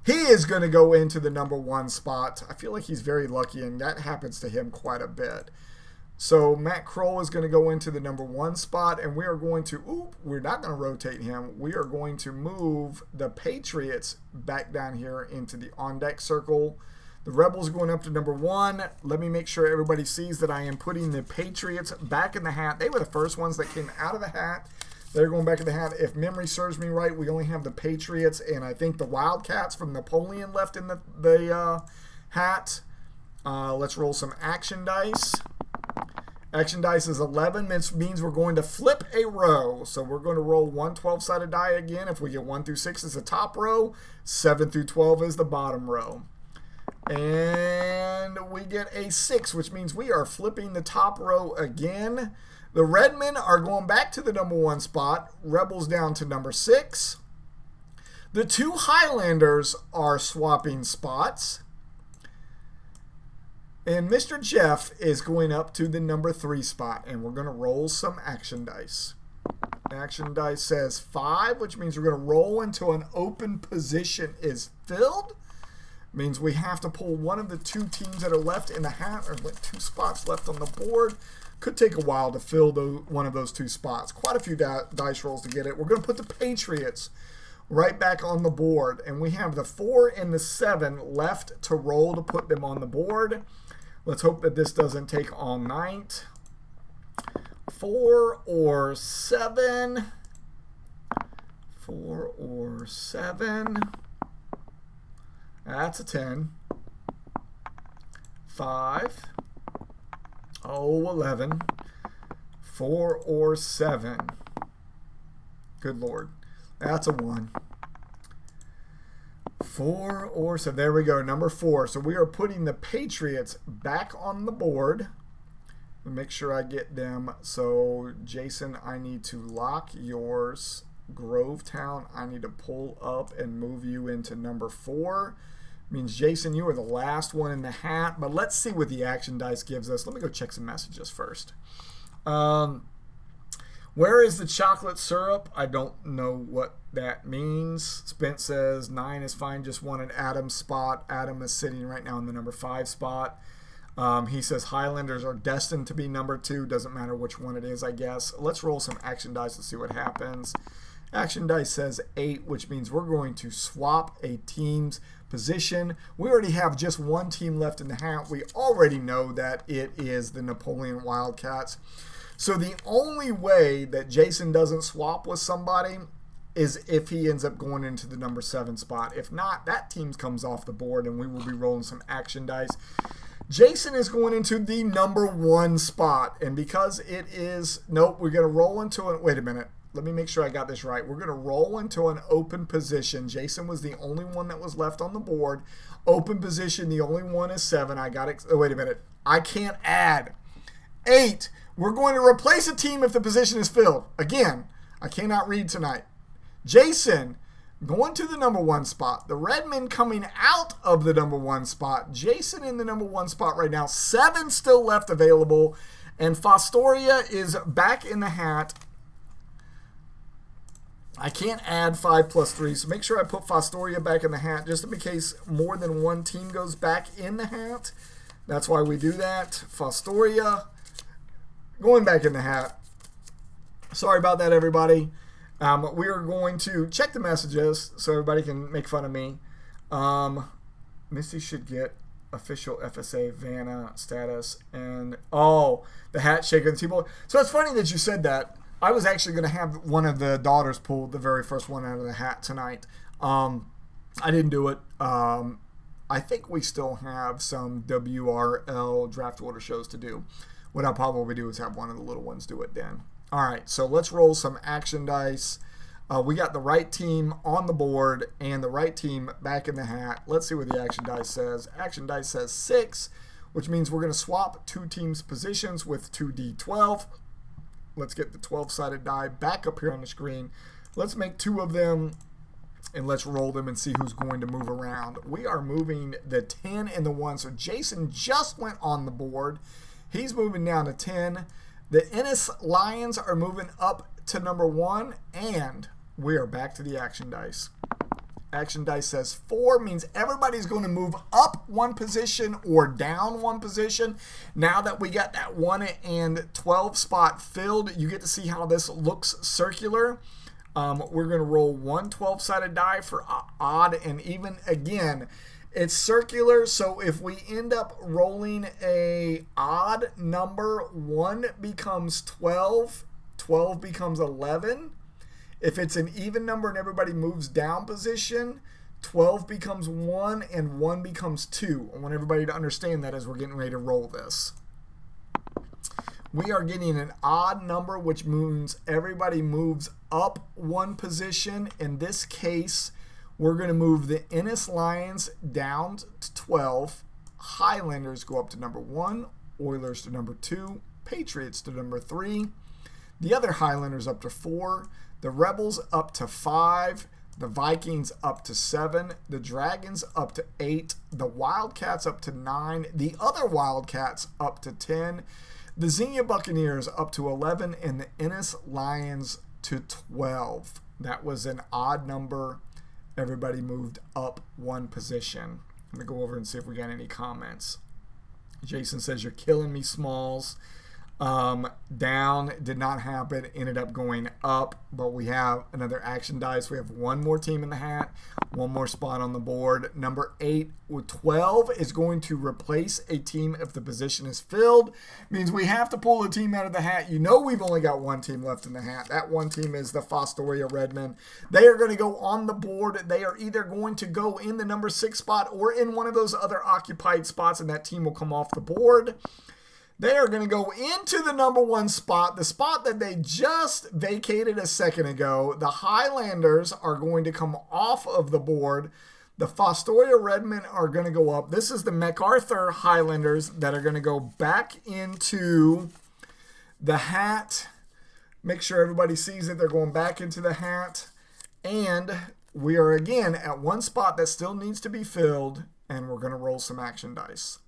He is going to go into the number 1 spot. I feel like he's very lucky, and that happens to him quite a bit. So Matt Kroll is going to go into the number 1 spot, and we are going to, we're not going to rotate him. We are going to move the Patriots back down here into the on-deck circle. The Rebels are going up to number 1. Let me make sure everybody sees that I am putting the Patriots back in the hat. They were the first ones that came out of the hat. They're going back in the hat. If memory serves me right, we only have the Patriots and I think the Wildcats from Napoleon left in the hat. Let's roll some action dice. Action dice is 11, which means we're going to flip a row. So we're going to roll 1 12-sided die again. If we get 1 through 6 is the top row, 7 through 12 is the bottom row. And we get a 6, which means we are flipping the top row again. The Redmen are going back to the number 1 spot. Rebels down to number 6. The 2 Highlanders are swapping spots. And Mr. Jeff is going up to the number 3 spot, and we're going to roll some action dice. Action dice says 5, which means we're going to roll until an open position is filled. Means we have to pull one of the 2 teams that are left in the hat, or 2 spots left on the board. Could take a while to fill one of those 2 spots. Quite a few dice rolls to get it. We're going to put the Patriots right back on the board, and we have the 4 and the 7 left to roll to put them on the board. Let's hope that this doesn't take all night. 4 or 7. 4 or 7. That's a 10. 5. Oh, 11. 4 or 7. Good Lord. That's a 1. 4 or so. There we go. Number 4. So we are putting the Patriots back on the board. Make sure I get them. So Jason, I need to lock yours. Grovetown, I need to pull up and move you into number 4. Means Jason, you are the last one in the hat. But let's see what the action dice gives us. Let me go check some messages first. Where is the chocolate syrup? I don't know what that means. Spence says 9 is fine. Just wanted Adam's spot. Adam is sitting right now in the number 5 spot. He says Highlanders are destined to be number 2. Doesn't matter which one it is, I guess. Let's roll some action dice to see what happens. Action dice says 8, which means we're going to swap a team's position. We already have just one team left in the hat. We already know that it is the Napoleon Wildcats. So the only way that Jason doesn't swap with somebody is if he ends up going into the number 7 spot. If not, that team comes off the board and we will be rolling some action dice. Jason is going into the number 1 spot. And because it is, nope, we're going to roll into it. Wait a minute. Let me make sure I got this right. We're going to roll into an open position. Jason was the only one that was left on the board. Open position, the only one is 7. I got it. Oh, wait a minute. I can't add. 8. We're going to replace a team if the position is filled. Again, I cannot read tonight. Jason going to the number 1 spot. The Redmen coming out of the number 1 spot. Jason in the number 1 spot right now. 7 still left available. And Fostoria is back in the hat. I can't add 5 plus 3, so make sure I put Fostoria back in the hat just in case more than one team goes back in the hat. That's why we do that. Fostoria going back in the hat. Sorry about that, everybody. We are going to check the messages so everybody can make fun of me. Missy should get official FSA Vanna status. And, oh, the hat shaking people. So it's funny that you said that. I was actually going to have one of the daughters pull the very first one out of the hat tonight. I didn't do it. I think we still have some WRL draft order shows to do. What I'll probably do is have one of the little ones do it then. All right, so let's roll some action dice. We got the right team on the board and the right team back in the hat. Let's see what the action dice says. Action dice says 6, which means we're going to swap 2 teams' positions with 2D12. Let's get the 12-sided die back up here on the screen. Let's make 2 of them, and let's roll them and see who's going to move around. We are moving the 10 and the 1, so Jason just went on the board. He's moving down to 10. The Ennis Lions are moving up to number 1, and we are back to the action dice. Action dice says 4, means everybody's going to move up 1 position or down 1 position. Now that we got that 1 and 12 spot filled, you get to see how this looks circular. We're going to roll 1 12-sided die for odd and even. Again, it's circular, so if we end up rolling a odd number, 1 becomes 12, 12 becomes 11. If it's an even number and everybody moves down position, 12 becomes 1 and 1 becomes 2. I want everybody to understand that as we're getting ready to roll this. We are getting an odd number, which means everybody moves up 1 position. In this case, we're going to move the Ennis Lions down to 12. Highlanders go up to number 1. Oilers to number 2. Patriots to number 3. The other Highlanders up to 4. The Rebels up to 5. The Vikings up to 7. The Dragons up to 8. The Wildcats up to 9. The other Wildcats up to 10. The Xenia Buccaneers up to 11. And the Ennis Lions to 12. That was an odd number. Everybody moved up 1 position. I'm going to go over and see if we got any comments. Jason says, "You're killing me, Smalls." Down did not happen, ended up going up, but we have another action dice. We have 1 more team in the hat, 1 more spot on the board. Number 8 with 12 is going to replace a team if the position is filled. Means we have to pull a team out of the hat. You know we've only got 1 team left in the hat. That 1 team is the Fostoria Redmen. They are going to go on the board. They are either going to go in the number 6 spot or in one of those other occupied spots, and that team will come off the board. They are going to go into the number 1 spot, the spot that they just vacated a second ago. The Highlanders are going to come off of the board. The Fostoria Redmen are going to go up. This is the MacArthur Highlanders that are going to go back into the hat. Make sure everybody sees it. They're going back into the hat. And we are again at one spot that still needs to be filled. And we're going to roll some action dice.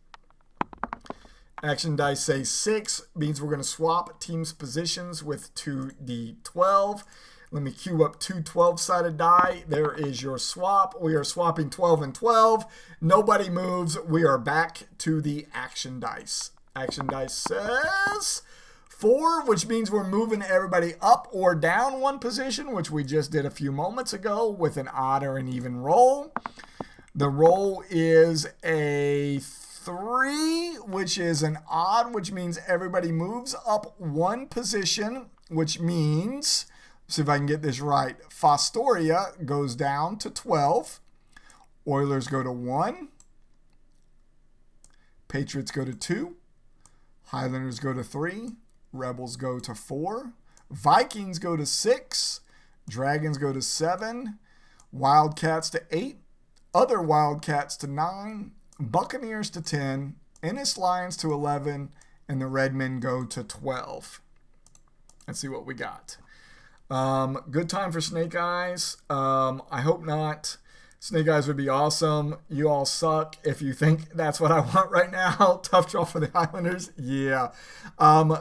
Action dice say 6 means we're going to swap teams' positions with 2d12. Let me cue up 2 12-sided die. There is your swap. We are swapping 12 and 12. Nobody moves. We are back to the action dice. Action dice says 4, which means we're moving everybody up or down 1 position, which we just did a few moments ago with an odd or an even roll. The roll is a 3, which is an odd, which means everybody moves up 1 position, which means, see if I can get this right, Fostoria goes down to 12, Oilers go to 1, Patriots go to 2, Highlanders go to 3, Rebels go to 4, Vikings go to 6, Dragons go to 7, Wildcats to 8, other Wildcats to 9, Buccaneers to 10, Ennis Lions to 11, and the Redmen go to 12. Let's see what we got. Good time for Snake Eyes. I hope not. Snake Eyes would be awesome. You all suck if you think that's what I want right now. Tough draw for the Highlanders. Yeah.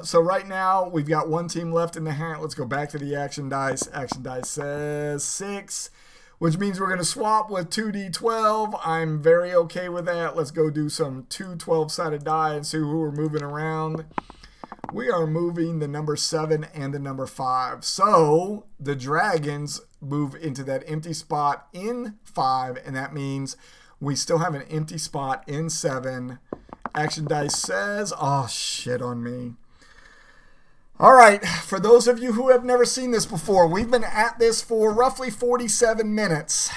So right now we've got 1 team left in the hat. Let's go back to the action dice. Action dice says 6, which means we're going to swap with 2d12. I'm very okay with that. Let's go do some 2 12-sided die and see who we're moving around. We are moving the number 7 and the number 5. So the Dragons move into that empty spot in 5, and that means we still have an empty spot in 7. Action dice says, oh, shit on me. All right, for those of you who have never seen this before, we've been at this for roughly 47 minutes.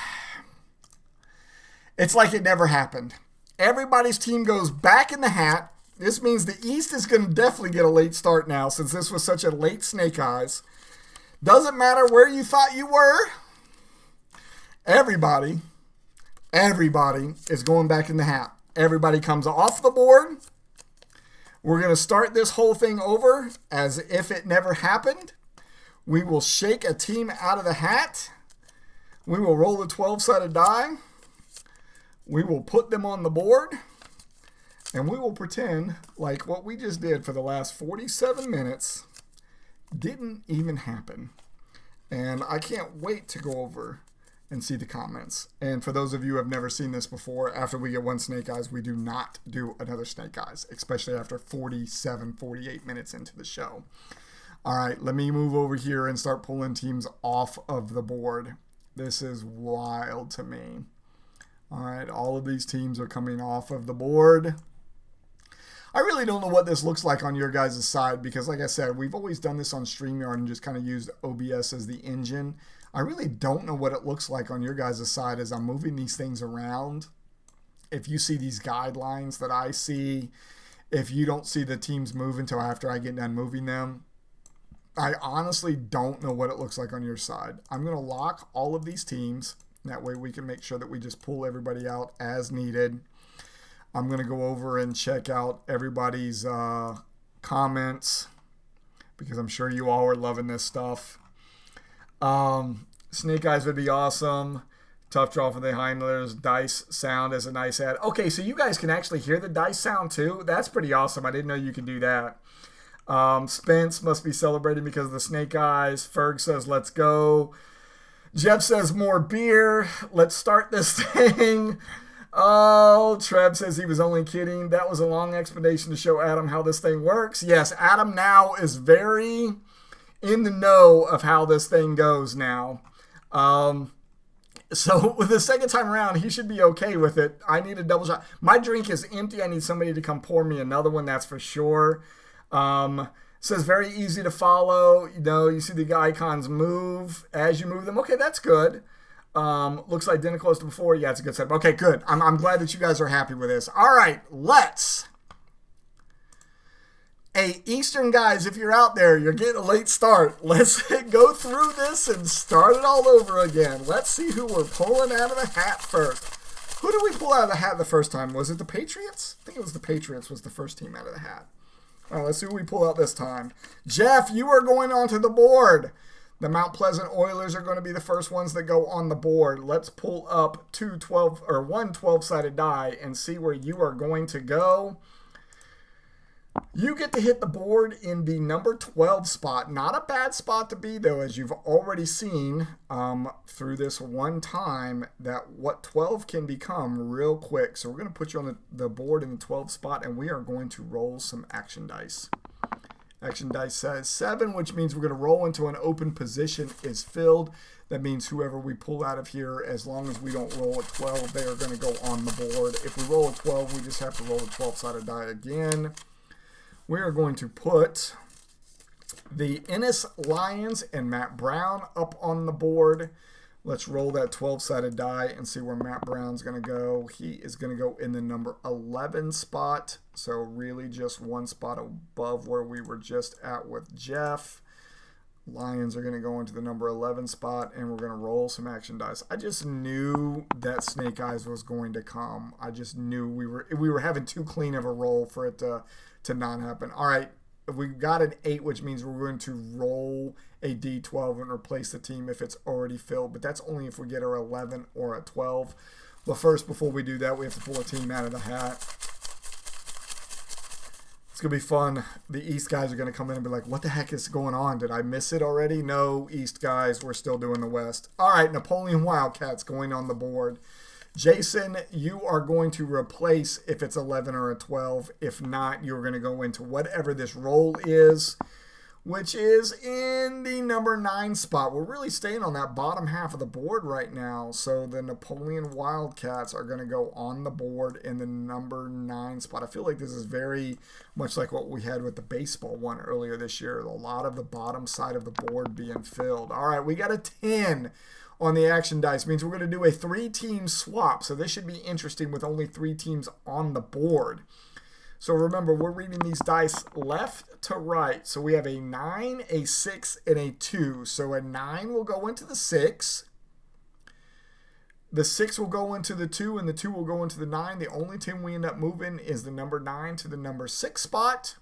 It's like it never happened. Everybody's team goes back in the hat. This means the East is going to definitely get a late start now since this was such a late Snake Eyes. Doesn't matter where you thought you were. Everybody is going back in the hat. Everybody comes off the board. We're going to start this whole thing over as if it never happened. We will shake a team out of the hat. We will roll the 12-sided die. We will put them on the board. And we will pretend like what we just did for the last 47 minutes didn't even happen. And I can't wait to go over and see the comments. And for those of you who have never seen this before, after we get 1 Snake Eyes, we do not do another Snake Eyes, especially after 47, 48 minutes into the show. All right, let me move over here and start pulling teams off of the board. This is wild to me. All right, all of these teams are coming off of the board. I really don't know what this looks like on your guys' side because, like I said, we've always done this on StreamYard and just kind of used OBS as the engine. I really don't know what it looks like on your guys' side as I'm moving these things around. If you see these guidelines that I see, if you don't see the teams move until after I get done moving them, I honestly don't know what it looks like on your side. I'm going to lock all of these teams. That way we can make sure that we just pull everybody out as needed. I'm going to go over and check out everybody's comments because I'm sure you all are loving this stuff. Snake Eyes would be awesome. Tough draw for the Highlanders. Dice sound is a nice ad. Okay, so you guys can actually hear the dice sound too. That's pretty awesome. I didn't know you could do that. Spence must be celebrating because of the Snake Eyes. Ferg says, let's go. Jeff says, more beer. Let's start this thing. Oh, Trev says he was only kidding. That was a long explanation to show Adam how this thing works. Yes, Adam now is very in the know of how this thing goes now. So with the second time around, he should be okay with it. I need a double shot. My drink is empty. I need somebody to come pour me another one, that's for sure. Says very easy to follow. You know, you see the icons move as you move them. Okay, that's good. Looks identical as to before. Yeah, it's a good setup. Okay, good. I'm glad that you guys are happy with this. All right, let's Hey, Eastern guys, if you're out there, you're getting a late start. Let's go through this and start it all over again. Let's see who we're pulling out of the hat first. Who did we pull out of the hat the first time? Was it the Patriots? I think it was the Patriots was the first team out of the hat. All right, let's see who we pull out this time. Jeff, you are going onto the board. The Mount Pleasant Oilers are going to be the first ones that go on the board. Let's pull up one 12-sided die and see where you are going to go. You get to hit the board in the number 12 spot. Not a bad spot to be, though, as you've already seen through this one time that what 12 can become real quick. So we're going to put you on the board in the 12 spot, and we are going to roll some action dice. Action dice says 7, which means we're going to roll into an open position is filled. That means whoever we pull out of here, as long as we don't roll a 12, they are going to go on the board. If we roll a 12, we just have to roll a 12-sided die again. We are going to put the Ennis Lions and Matt Brown up on the board. Let's roll that 12-sided die and see where Matt Brown's going to go. He is going to go in the number 11 spot, so really just one spot above where we were just at with Jeff. Lions are going to go into the number 11 spot, and we're going to roll some action dice. I just knew that Snake Eyes was going to come. I just knew we were having too clean of a roll for it to not happen. All right, we got an 8, which means we're going to roll a D12 and replace the team if it's already filled, but that's only if we get our 11 or a 12. But first, before we do that, we have to pull a team out of the hat. It's going to be fun. The East guys are going to come in and be like, what the heck is going on? Did I miss it already? No, East guys, we're still doing the West. All right, Napoleon Wildcats going on the board. Jason, you are going to replace if it's 11 or a 12. If not, you're going to go into whatever this roll is, which is in the number 9 spot. We're really staying on that bottom half of the board right now. So the Napoleon Wildcats are going to go on the board in the number 9 spot. I feel like this is very much like what we had with the baseball one earlier this year. A lot of the bottom side of the board being filled. All right, we got a 10 on the action dice. Means we're going to do a 3-team swap. So this should be interesting with only 3 teams on the board. So remember, we're reading these dice left to right. So we have a 9, a 6, and a 2. So a 9 will go into the 6. The 6 will go into the 2, and the 2 will go into the 9. The only team we end up moving is the number 9 to the number 6 spot.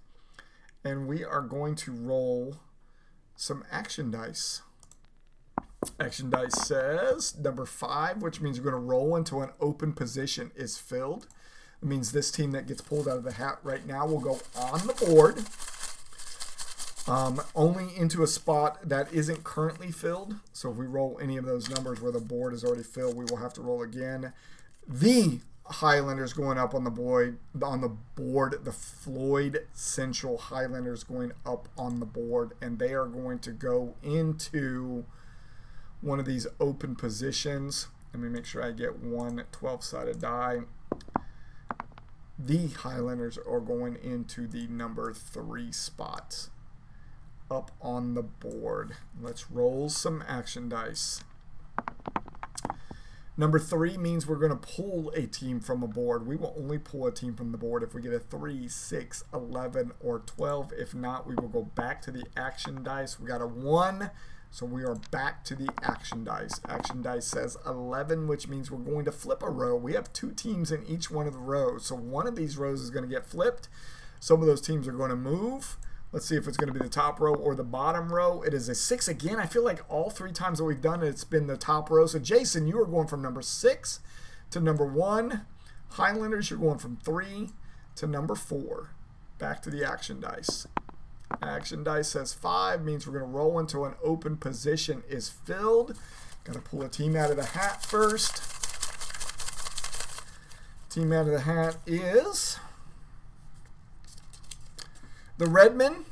And we are going to roll some action dice. Action dice says number 5, which means we're going to roll into an open position is filled. It means this team that gets pulled out of the hat right now will go on the board, only into a spot that isn't currently filled. So if we roll any of those numbers where the board is already filled, we will have to roll again. The Highlanders going up on the board, the Floyd Central Highlanders going up on the board, and they are going to go into one of these open positions. Let me make sure I get one 12-sided die. The Highlanders are going into the number 3 spot up on the board. Let's roll some action dice. Number 3 means we're going to pull a team from a board. We will only pull a team from the board if we get a 3, 6, 11, or 12. If not, we will go back to the action dice. We got a 1. So we are back to the action dice. Action dice says 11, which means we're going to flip a row. We have 2 teams in each one of the rows. So one of these rows is going to get flipped. Some of those teams are going to move. Let's see if it's going to be the top row or the bottom row. It is a 6 again. I feel like all 3 times that we've done it, it's been the top row. So Jason, you are going from number 6 to number 1. Highlanders, you're going from 3 to number 4. Back to the action dice. Action dice says 5, means we're going to roll into an open position is filled. Got to pull a team out of the hat first. Team out of the hat is the Redmen,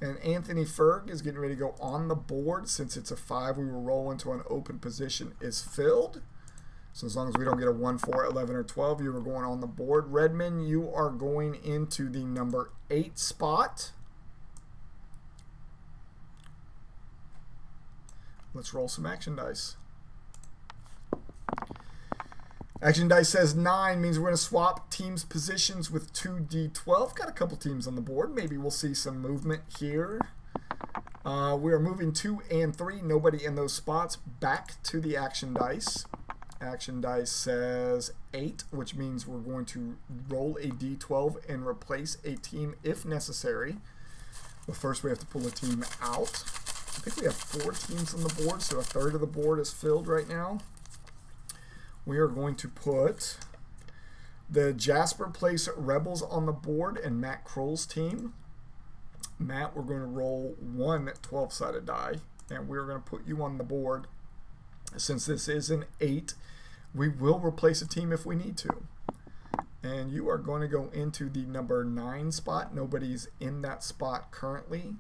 and Anthony Ferg is getting ready to go on the board. Since it's a 5, we will roll into an open position is filled. So as long as we don't get a 1, 4, 11, or 12, you are going on the board. Redmen, you are going into the number 8 spot. Let's roll some action dice. Action dice says 9 means we're going to swap teams' positions with 2d12. Got a couple teams on the board. Maybe we'll see some movement here. We are moving 2 and 3. Nobody in those spots. Back to the action dice. Action dice says 8, which means we're going to roll a d12 and replace a team if necessary. But first we have to pull a team out. I think we have 4 teams on the board, so a third of the board is filled right now. We are going to put the Jasper Place Rebels on the board and Matt Kroll's team. Matt, we're going to roll 1 12-sided die, and we're going to put you on the board. Since this is an 8, we will replace a team if we need to. And you are going to go into the number 9 spot. Nobody's in that spot currently,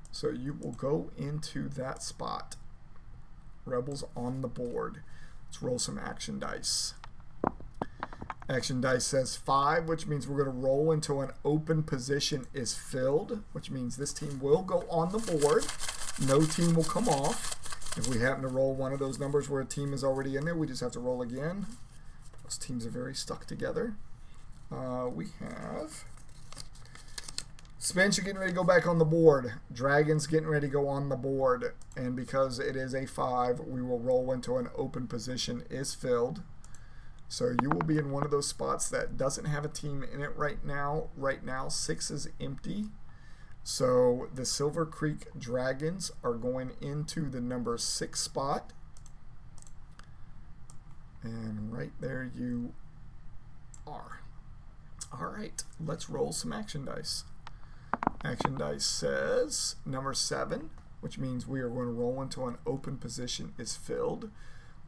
so you will go into that spot. Rebels on the board. Let's roll some action dice. Action dice says 5, which means we're going to roll until an open position is filled, which means this team will go on the board. No team will come off. If we happen to roll one of those numbers where a team is already in there, we just have to roll again. Those teams are very stuck together. We have Spence, you're getting ready to go back on the board. Dragon's getting ready to go on the board. And because it is a 5, we will roll until an open position is filled. So you will be in one of those spots that doesn't have a team in it right now. Right now, 6 is empty. So the Silver Creek Dragons are going into the number 6 spot. And right there you are. All right, let's roll some action dice. Action dice says number 7, which means we are going to roll until an open position is filled.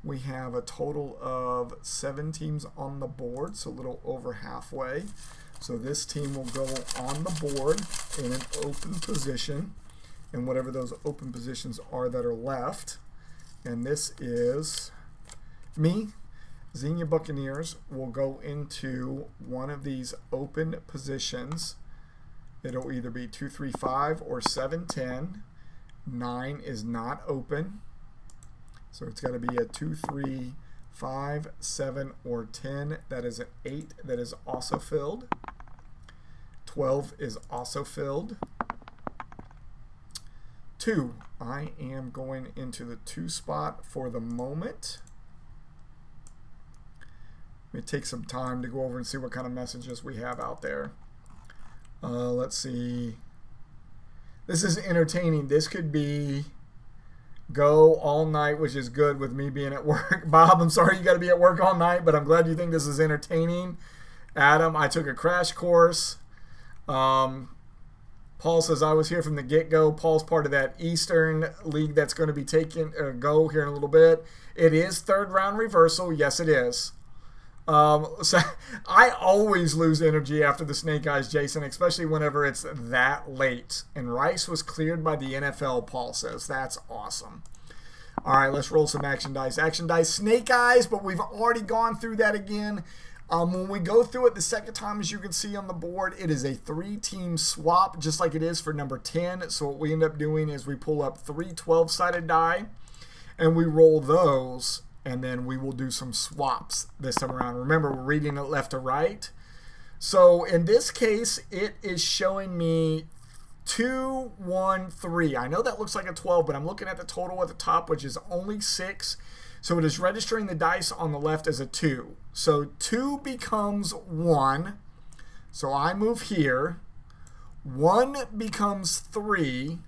We have a total of 7 teams on the board, so a little over halfway. So this team will go on the board in an open position, and whatever those open positions are that are left. And this is me. Xenia Buccaneers will go into one of these open positions. It'll either be 2, 3, 5 or 7, 10. 9 is not open. So it's got to be a 2, 3, 5, 7, or 10. That is an 8 that is also filled. 12 is also filled. 2. I am going into the 2 spot for the moment. Let me take some time to go over and see what kind of messages we have out there. Let's see. This is entertaining. This could be go all night, which is good with me being at work. Bob, I'm sorry you got to be at work all night, but I'm glad you think this is entertaining. Adam, I took a crash course. Paul says I was here from the get-go. Paul's part of that Eastern League that's going to be taking go here in a little bit. It is 3rd round reversal. Yes, it is. So I always lose energy after the Snake Eyes, Jason, especially whenever it's that late. And Rice was cleared by the NFL, Paul says. That's awesome. All right, let's roll some action dice. Action dice, Snake Eyes, but we've already gone through that again. When we go through it the second time, as you can see on the board, it is a 3-team swap, just like it is for number 10. So what we end up doing is we pull up 3 12-sided die, and we roll those, and then we will do some swaps this time around. Remember, we're reading it left to right. So in this case, it is showing me 2, 1, 3. I know that looks like a 12, but I'm looking at the total at the top, which is only 6. So it is registering the dice on the left as a 2. So 2 becomes 1. So I move here. 1 becomes 3.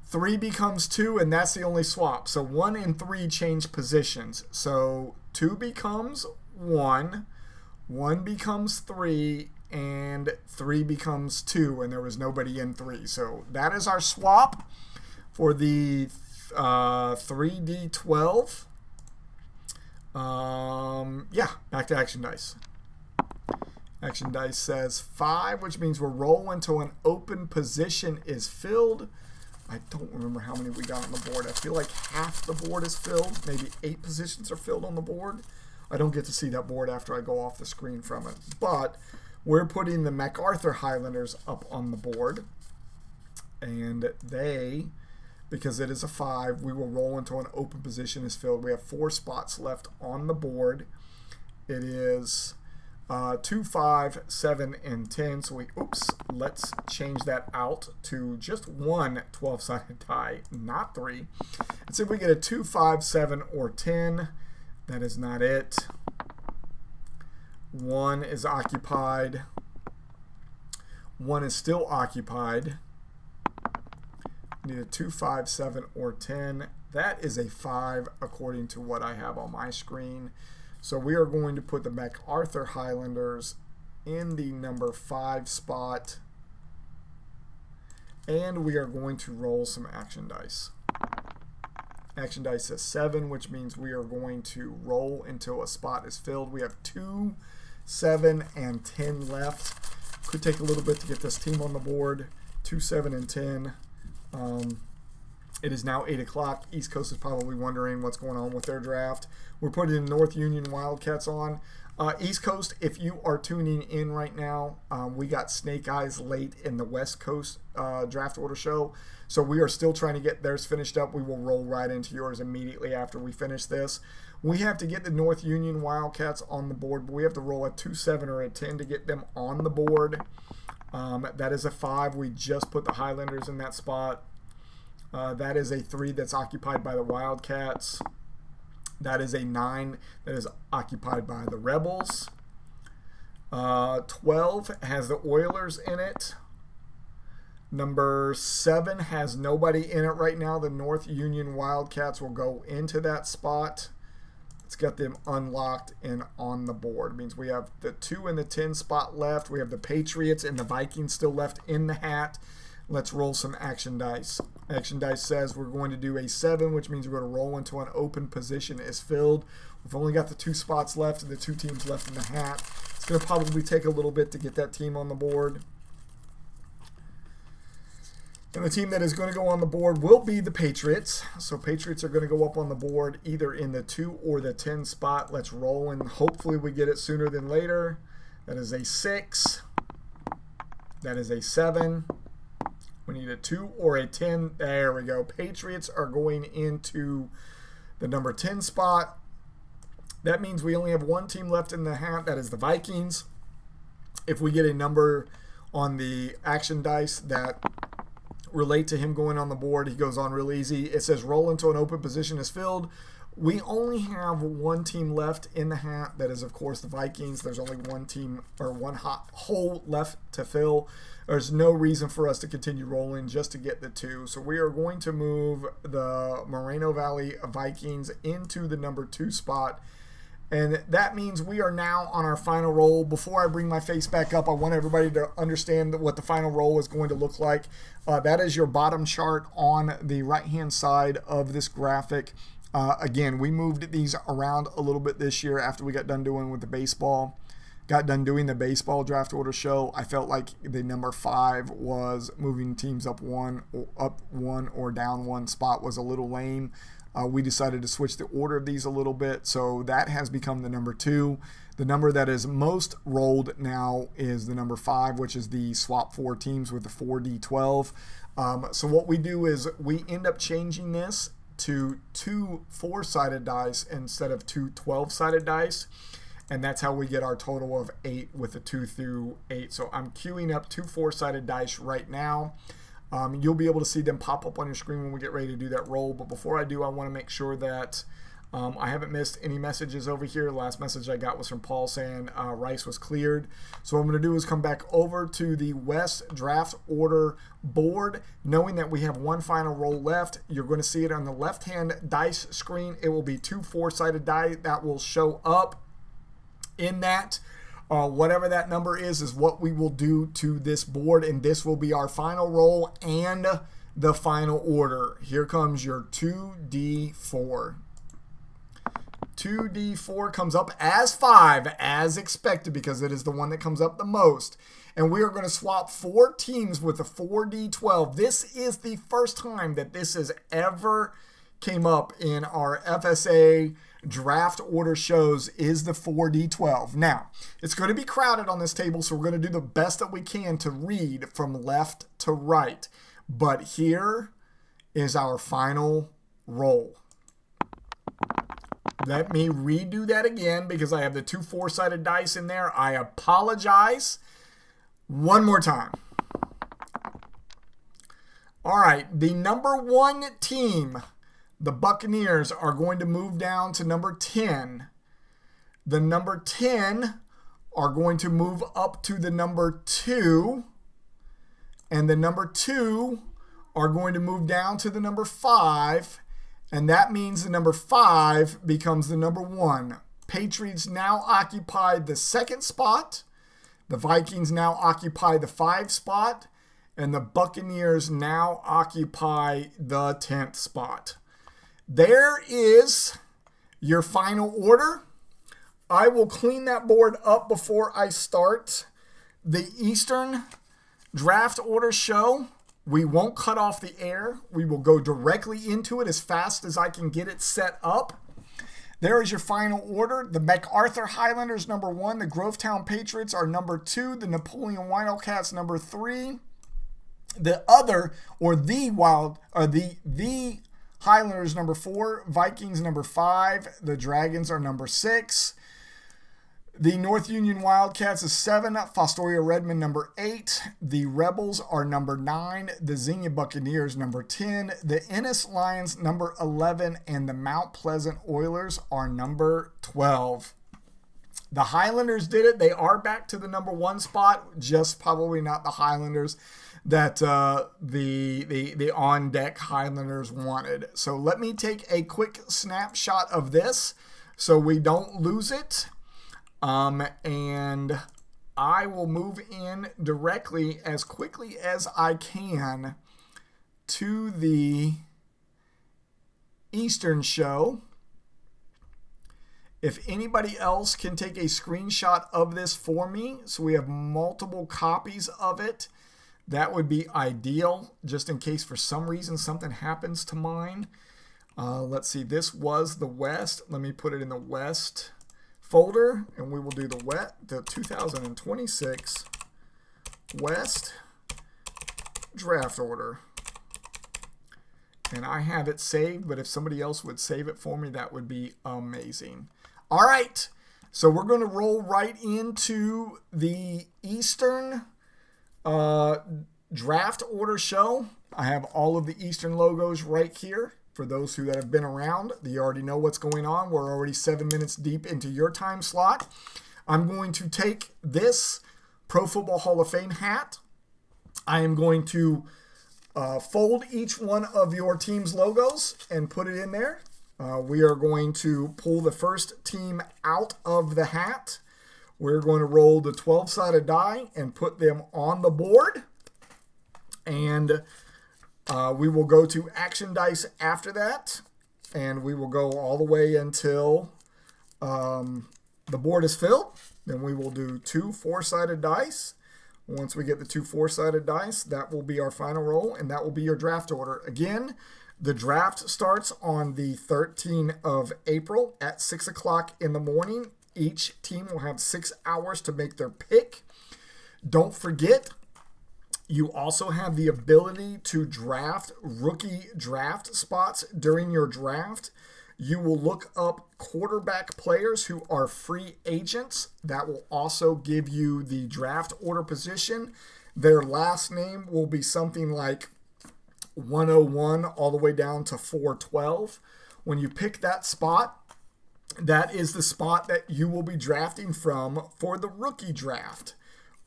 3 becomes 2, and that's the only swap. So 1 and 3 change positions. So 2 becomes 1, 1 becomes 3, and 3 becomes 2, and there was nobody in 3. So that is our swap for the 3D12. Yeah, back to action dice. Action dice says 5, which means we'll roll until an open position is filled. I don't remember how many we got on the board. I feel like half the board is filled. Maybe 8 positions are filled on the board. I don't get to see that board after I go off the screen from it. But we're putting the MacArthur Highlanders up on the board. And they, because it is a 5, we will roll until an open position is filled. We have 4 spots left on the board. it is 2, 5, 7, and 10. So let's change that out to just one 12-sided die, not 3. And see if we get a 2, 5, 7, or 10. That is not it. 1 is occupied. 1 is still occupied. We need a 2, 5, 7, or 10. That is a 5 according to what I have on my screen. So we are going to put the MacArthur Highlanders in the number 5 spot. And we are going to roll some action dice. Action dice says 7, which means we are going to roll until a spot is filled. We have 2, 7, and 10 left. Could take a little bit to get this team on the board. 2, 7, and 10. It is now 8 o'clock. East Coast is probably wondering what's going on with their draft. We're putting North Union Wildcats on. East Coast, if you are tuning in right now, we got Snake Eyes late in the West Coast draft order show. So we are still trying to get theirs finished up. We will roll right into yours immediately after we finish this. We have to get the North Union Wildcats on the board, but we have to roll a 2, 7, or a 10 to get them on the board. That is a 5. We just put the Highlanders in that spot. That is a 3 that's occupied by the Wildcats. That is a 9 that is occupied by the Rebels. 12 has the Oilers in it. Number 7 has nobody in it right now. The North Union Wildcats will go into that spot. Let's get them unlocked and on the board. It means we have the 2 and the 10 spot left. We have the Patriots and the Vikings still left in the hat. Let's roll some action dice. Action dice says we're going to do a 7, which means we're going to roll until an open position is filled. We've only got the 2 spots left and the 2 teams left in the hat. It's going to probably take a little bit to get that team on the board. And the team that is going to go on the board will be the Patriots. So Patriots are going to go up on the board either in the 2 or the 10 spot. Let's roll, and hopefully we get it sooner than later. That is a 6. That is a 7. We need a 2 or a 10. There we go. Patriots are going into the number 10 spot. That means we only have one team left in the hat. That is the Vikings. If we get a number on the action dice that relate to him going on the board, he goes on real easy. It says roll until an open position is filled. We only have one team left in the hat. That is, of course, the Vikings. There's only one team or one hole left to fill. There's no reason for us to continue rolling just to get the 2. So we are going to move the Moreno Valley Vikings into the number 2 spot. And that means we are now on our final roll. Before I bring my face back up, I want everybody to understand what the final roll is going to look like. That is your bottom chart on the right-hand side of this graphic. Again, we moved these around a little bit this year after we got done doing with the baseball. Got done doing the baseball draft order show. I felt like the number 5 was moving teams up one or down 1 spot was a little lame. We decided to switch the order of these a little bit, so that has become the number 2. The number that is most rolled now is the number 5, which is the swap 4 teams with the 4D12. So what we do is we end up changing this to 2 4-sided dice instead of 2 12-sided dice. And that's how we get our total of 8 with the 2 through 8. So I'm queuing up 2 4-sided dice right now. You'll be able to see them pop up on your screen when we get ready to do that roll. But before I do, I want to make sure that I haven't missed any messages over here. The last message I got was from Paul saying Rice was cleared. So what I'm going to do is come back over to the West draft order board, knowing that we have one final roll left. You're going to see it on the left-hand dice screen. It will be 2 4-sided die that will show up in that. Whatever that number is what we will do to this board, and this will be our final roll and the final order. Here comes your 2D4. 2D4 comes up as 5, as expected, because it is the one that comes up the most. And we are going to swap 4 teams with the 4D12. This is the first time that this has ever came up in our FSA draft order shows, is the 4D12. Now, it's going to be crowded on this table, so we're going to do the best that we can to read from left to right. But here is our final roll. Let me redo that again because I have the 2 4-sided dice in there. I apologize. One more time. All right, the number 1 team, the Buccaneers, are going to move down to number 10. The number 10 are going to move up to the number 2. And the number 2 are going to move down to the number 5. And that means the number 5 becomes the number 1. Patriots now occupy the 2nd spot. The Vikings now occupy the 5 spot. And the Buccaneers now occupy the 10th spot. There is your final order. I will clean that board up before I start the Eastern draft order show. We won't cut off the air. We will go directly into it as fast as I can get it set up. There is your final order. The MacArthur Highlanders, number 1. The Grovetown Patriots are number 2. The Napoleon Wildcats, number 3. The Highlanders, number 4. Vikings, number 5. The Dragons are number 6. The North Union Wildcats is 7. Fostoria Redmond, number 8. The Rebels are number 9. The Xenia Buccaneers, number 10. The Ennis Lions, number 11. And the Mount Pleasant Oilers are number 12. The Highlanders did it. They are back to the number 1 spot, just probably not the Highlanders that the on-deck Highlanders wanted. So let me take a quick snapshot of this so we don't lose it. And I will move in directly as quickly as I can to the Eastern show. If anybody else can take a screenshot of this for me so we have multiple copies of it, that would be ideal, just in case for some reason something happens to mine. Let's see, this was the West. Let me put it in the West folder, and we will do the 2026 West draft order. And I have it saved, but if somebody else would save it for me, that would be amazing. All right, so we're going to roll right into the Eastern draft order show. I have all of the Eastern logos right here. For those who that have been around, you already know what's going on. We're already 7 minutes deep into your time slot. I'm going to take this Pro Football Hall of Fame hat. I am going to fold each one of your team's logos and put it in there. We are going to pull the first team out of the hat. We're going to roll the 12-sided die and put them on the board. And we will go to action dice after that, and we will go all the way until the board is filled. Then we will do 2 4-sided dice. Once we get the 2 4-sided dice, that will be our final roll, and that will be your draft order. Again, the draft starts on the 13th of April at 6 o'clock in the morning. Each team will have 6 hours to make their pick. Don't forget, you also have the ability to draft rookie draft spots during your draft. You will look up quarterback players who are free agents. That will also give you the draft order position. Their last name will be something like 101 all the way down to 412. When you pick that spot, that is the spot that you will be drafting from for the rookie draft.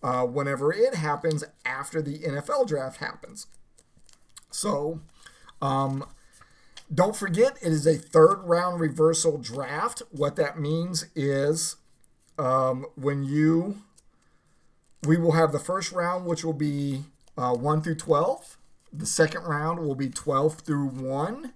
Whenever it happens after the NFL draft happens. So, don't forget, it is a 3rd round reversal draft. What that means is we will have the first round, which will be 1 through 12. The second round will be 12 through 1.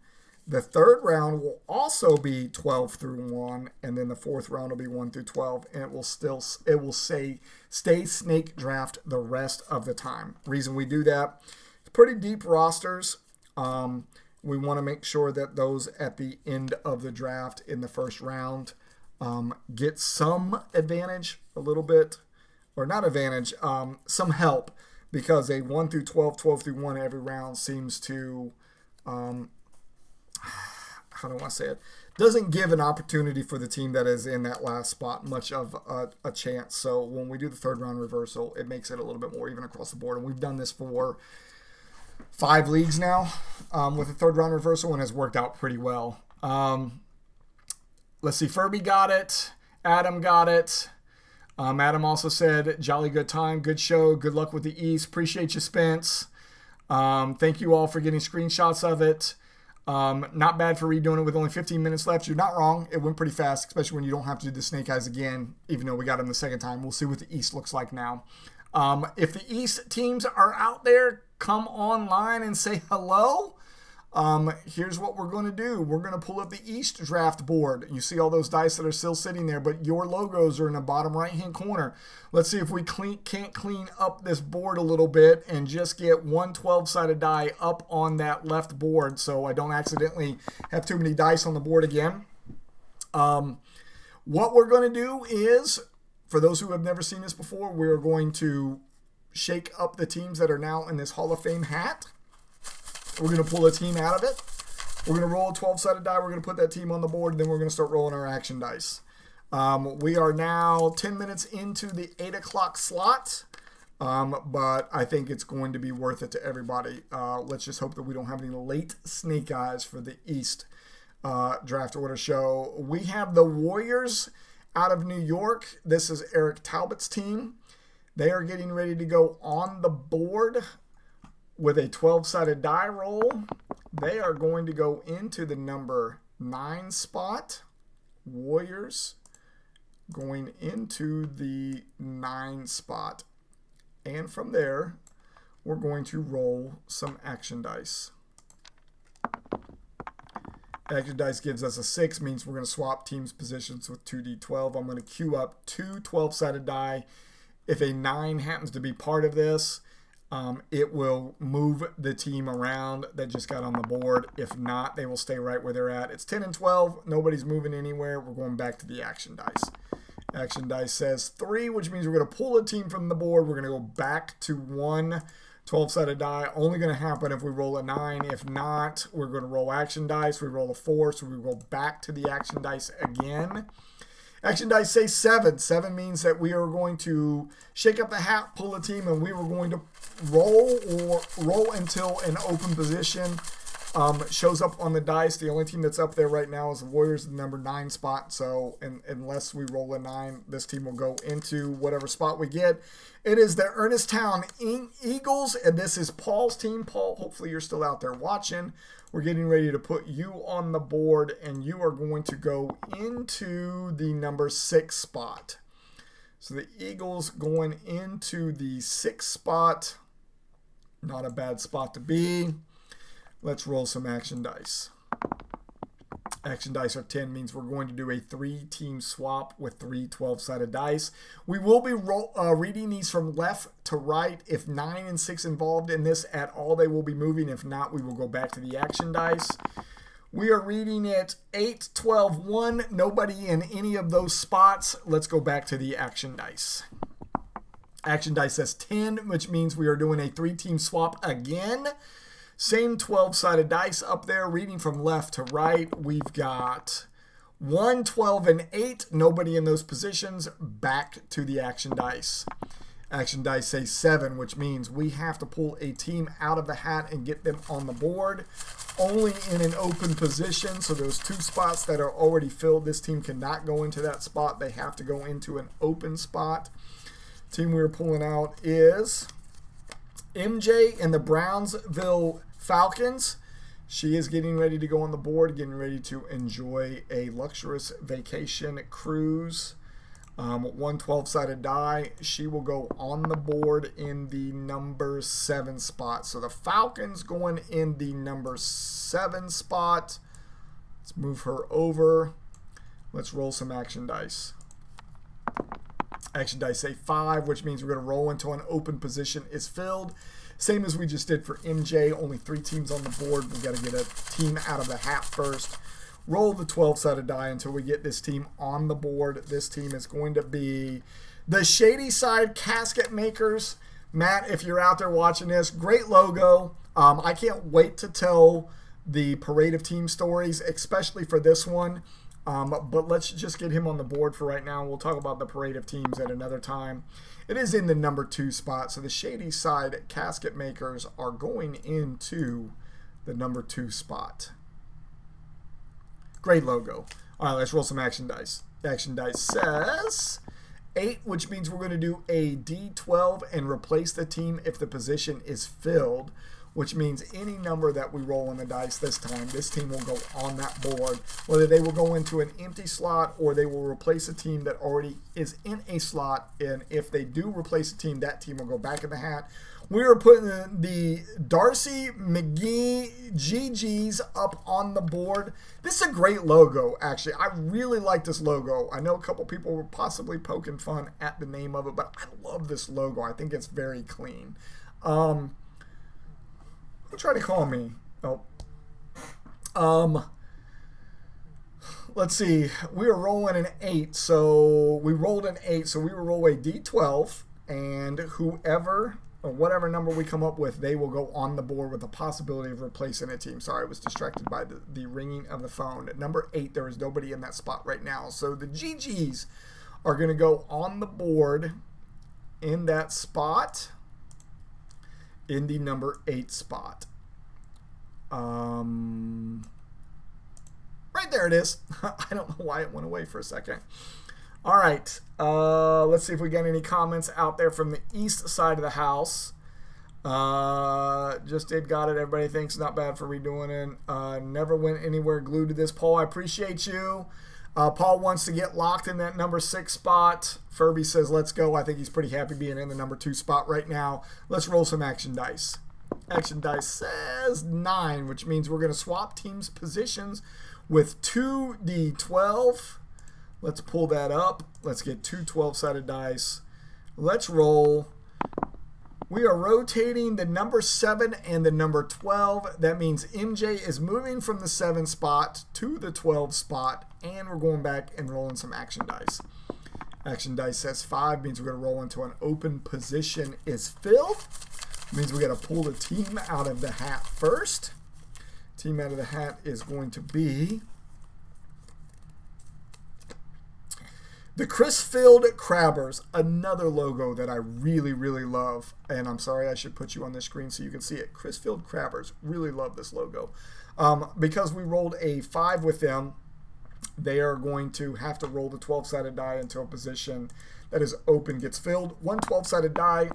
The third round will also be 12 through 1, and then the fourth round will be 1 through 12, and it will stay snake draft the rest of the time. Reason we do that, it's pretty deep rosters. We want to make sure that those at the end of the draft in the first round get some advantage a little bit, or not advantage, some help, because a 1 through 12, 12 through 1 every round seems to... how do I say it? Doesn't give an opportunity for the team that is in that last spot much of a chance. So when we do the third round reversal, it makes it a little bit more even across the board. And we've done this for 5 leagues now with the third round reversal, and has worked out pretty well. Let's see. Furby got it. Adam got it. Adam also said, jolly good time, good show, good luck with the East. Appreciate you, Spence. Thank you all for getting screenshots of it. Not bad for redoing it with only 15 minutes left. You're not wrong. It went pretty fast, especially when you don't have to do the Snake Eyes again, even though we got them the second time. We'll see what the East looks like now. If the East teams are out there, come online and say hello. Here's what we're going to do. We're going to pull up the East draft board. You see all those dice that are still sitting there, but your logos are in the bottom right-hand corner. Let's see if we can't clean up this board a little bit and just get one 12-sided die up on that left board so I don't accidentally have too many dice on the board again. What we're going to do is, for those who have never seen this before, we're going to shake up the teams that are now in this Hall of Fame hat. We're going to pull a team out of it. We're going to roll a 12-sided die. We're going to put that team on the board, and then we're going to start rolling our action dice. We are now 10 minutes into the 8 o'clock slot, but I think it's going to be worth it to everybody. Let's just hope that we don't have any late snake eyes for the East draft order show. We have the Warriors out of New York. This is Eric Talbot's team. They are getting ready to go on the board with a 12-sided die roll. They are going to go into the number 9 spot. Warriors going into the 9 spot. And from there, we're going to roll some action dice. Action dice gives us a 6, means we're going to swap teams' positions with 2d12. I'm going to queue up 2 12-sided die. If a 9 happens to be part of this, it will move the team around that just got on the board. If not, they will stay right where they're at. It's 10 and 12. Nobody's moving anywhere. We're going back to the action dice. Action dice says 3, which means we're going to pull a team from the board. We're going to go back to 1 12-sided die. Only going to happen if we roll a 9. If not, we're going to roll action dice. We roll a 4, so we go back to the action dice again. Action dice say 7. 7 means that we are going to shake up the hat, pull a team, and we were going to roll until an open position shows up on the dice. The only team that's up there right now is the Warriors, the number 9 spot. So unless we roll a 9, this team will go into whatever spot we get. It is the Ernestown Eagles, and this is Paul's team. Paul, hopefully you're still out there watching. We're getting ready to put you on the board, and you are going to go into the number 6 spot. So the Eagles going into the 6th spot. Not a bad spot to be. Let's roll some action dice. Action dice are 10, means we're going to do a 3-team swap with 3 12-sided dice. We will be reading these from left to right. If 9 and 6 involved in this at all, they will be moving. If not, we will go back to the action dice. We are reading it 8, 12, 1. Nobody in any of those spots. Let's go back to the action dice. Action dice says 10, which means we are doing a 3-team swap again. Same 12-sided dice up there, reading from left to right. We've got 1, 12, and 8. Nobody in those positions. Back to the action dice. Action dice say 7, which means we have to pull a team out of the hat and get them on the board. Only in an open position, so those 2 spots that are already filled, this team cannot go into that spot. They have to go into an open spot. Team we're pulling out is MJ and the Brownsville Falcons. She is getting ready to go on the board, getting ready to enjoy a luxurious vacation cruise. 1 12-sided die. She will go on the board in the number 7 spot. So the Falcons going in the number 7 spot. Let's move her over. Let's roll some action dice. Action dice say 5, which means we're going to roll until an open position is filled. Same as we just did for MJ, only 3 teams on the board. We've got to get a team out of the hat first. Roll the 12-sided die until we get this team on the board. This team is going to be the Shady Side Casket Makers. Matt, if you're out there watching this, great logo. I can't wait to tell the parade of team stories, especially for this one. But let's just get him on the board for right now. We'll talk about the parade of teams at another time. It is in the number 2 spot. So the Shady Side Casket Makers are going into the number 2 spot. Great logo. All right, let's roll some action dice. Action dice says 8, which means we're going to do a D12 and replace the team if the position is filled, which means any number that we roll on the dice this time, this team will go on that board. Whether they will go into an empty slot or they will replace a team that already is in a slot, and if they do replace a team, that team will go back in the hat. We are putting the Darcy McGee GGs up on the board. This is a great logo, actually. I really like this logo. I know a couple people were possibly poking fun at the name of it, but I love this logo. I think it's very clean. Try to call me. Let's see. We are rolling an 8, so we rolled an 8, so we will roll a D12, and whoever or whatever number we come up with, they will go on the board with the possibility of replacing a team. Sorry, I was distracted by the ringing of the phone. At number 8, there is nobody in that spot right now, so the GGs are going to go on the board in that spot, in the number 8 spot. Right there it is. I don't know why it went away for a second. All right, let's see if we get any comments out there from the east side of the house. Just did got it. Everybody thinks not bad for redoing it. Never went anywhere glued to this poll. I appreciate you. Paul wants to get locked in that number 6 spot. Furby says, let's go. I think he's pretty happy being in the number 2 spot right now. Let's roll some action dice. Action dice says 9, which means we're going to swap teams' positions with 2d12. Let's pull that up. Let's get 2 12-sided dice. Let's roll. We are rotating the number 7 and the number 12. That means MJ is moving from the 7 spot to the 12 spot, and we're going back and rolling some action dice. Action dice says 5, means we're going to roll into an open position is filled. Means we got to pull the team out of the hat first. Team out of the hat is going to be the Chrisfield Crabbers, another logo that I really, really love. And I'm sorry, I should put you on the screen so you can see it. Chrisfield Crabbers, really love this logo. Because we rolled a 5 with them, they are going to have to roll the 12-sided die into a position that is open, gets filled. One 12-sided die.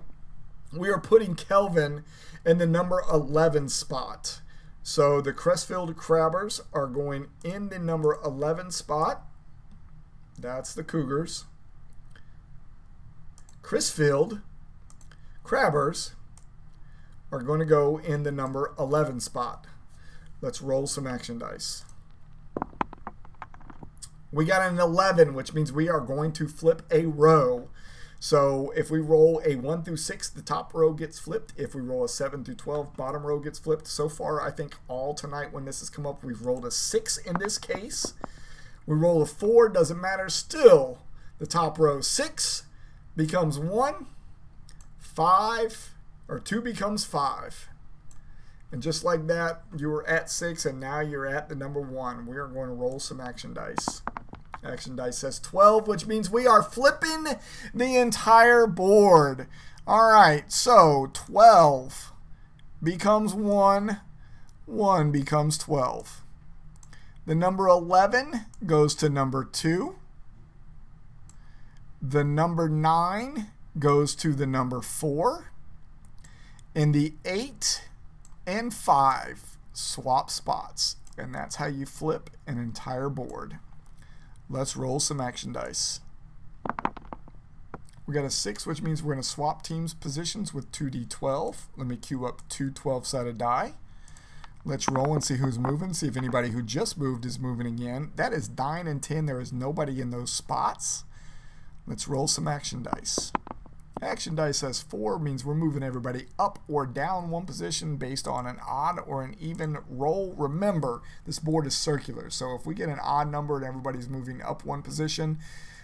We are putting Kelvin in the number 11 spot. So the Crestfield Crabbers are going in the number 11 spot. That's the Cougars. Chrisfield Crabbers are going to go in the number 11 spot. Let's roll some action dice. We got an 11, which means we are going to flip a row. So if we roll a 1 through 6, the top row gets flipped. If we roll a 7 through 12, bottom row gets flipped. So far, I think all tonight when this has come up, we've rolled a 6 in this case. We roll a 4, doesn't matter. Still, the top row 6 becomes 1, 5, or 2 becomes 5. And just like that, you were at 6, and now you're at the number 1. We are going to roll some action dice. Action dice says 12, which means we are flipping the entire board. All right, so 12 becomes 1, 1 becomes 12. The number 11 goes to number 2. The number 9 goes to the number 4. And the 8 and 5 swap spots. And that's how you flip an entire board. Let's roll some action dice. We got a 6, which means we're going to swap teams' positions with 2d12. Let me queue up 2 12-sided die. Let's roll and see who's moving. See if anybody who just moved is moving again. That is 9 and 10. There is nobody in those spots. Let's roll some action dice. Action dice says 4, means we're moving everybody up or down one position based on an odd or an even roll. Remember, this board is circular, so if we get an odd number and everybody's moving up one position,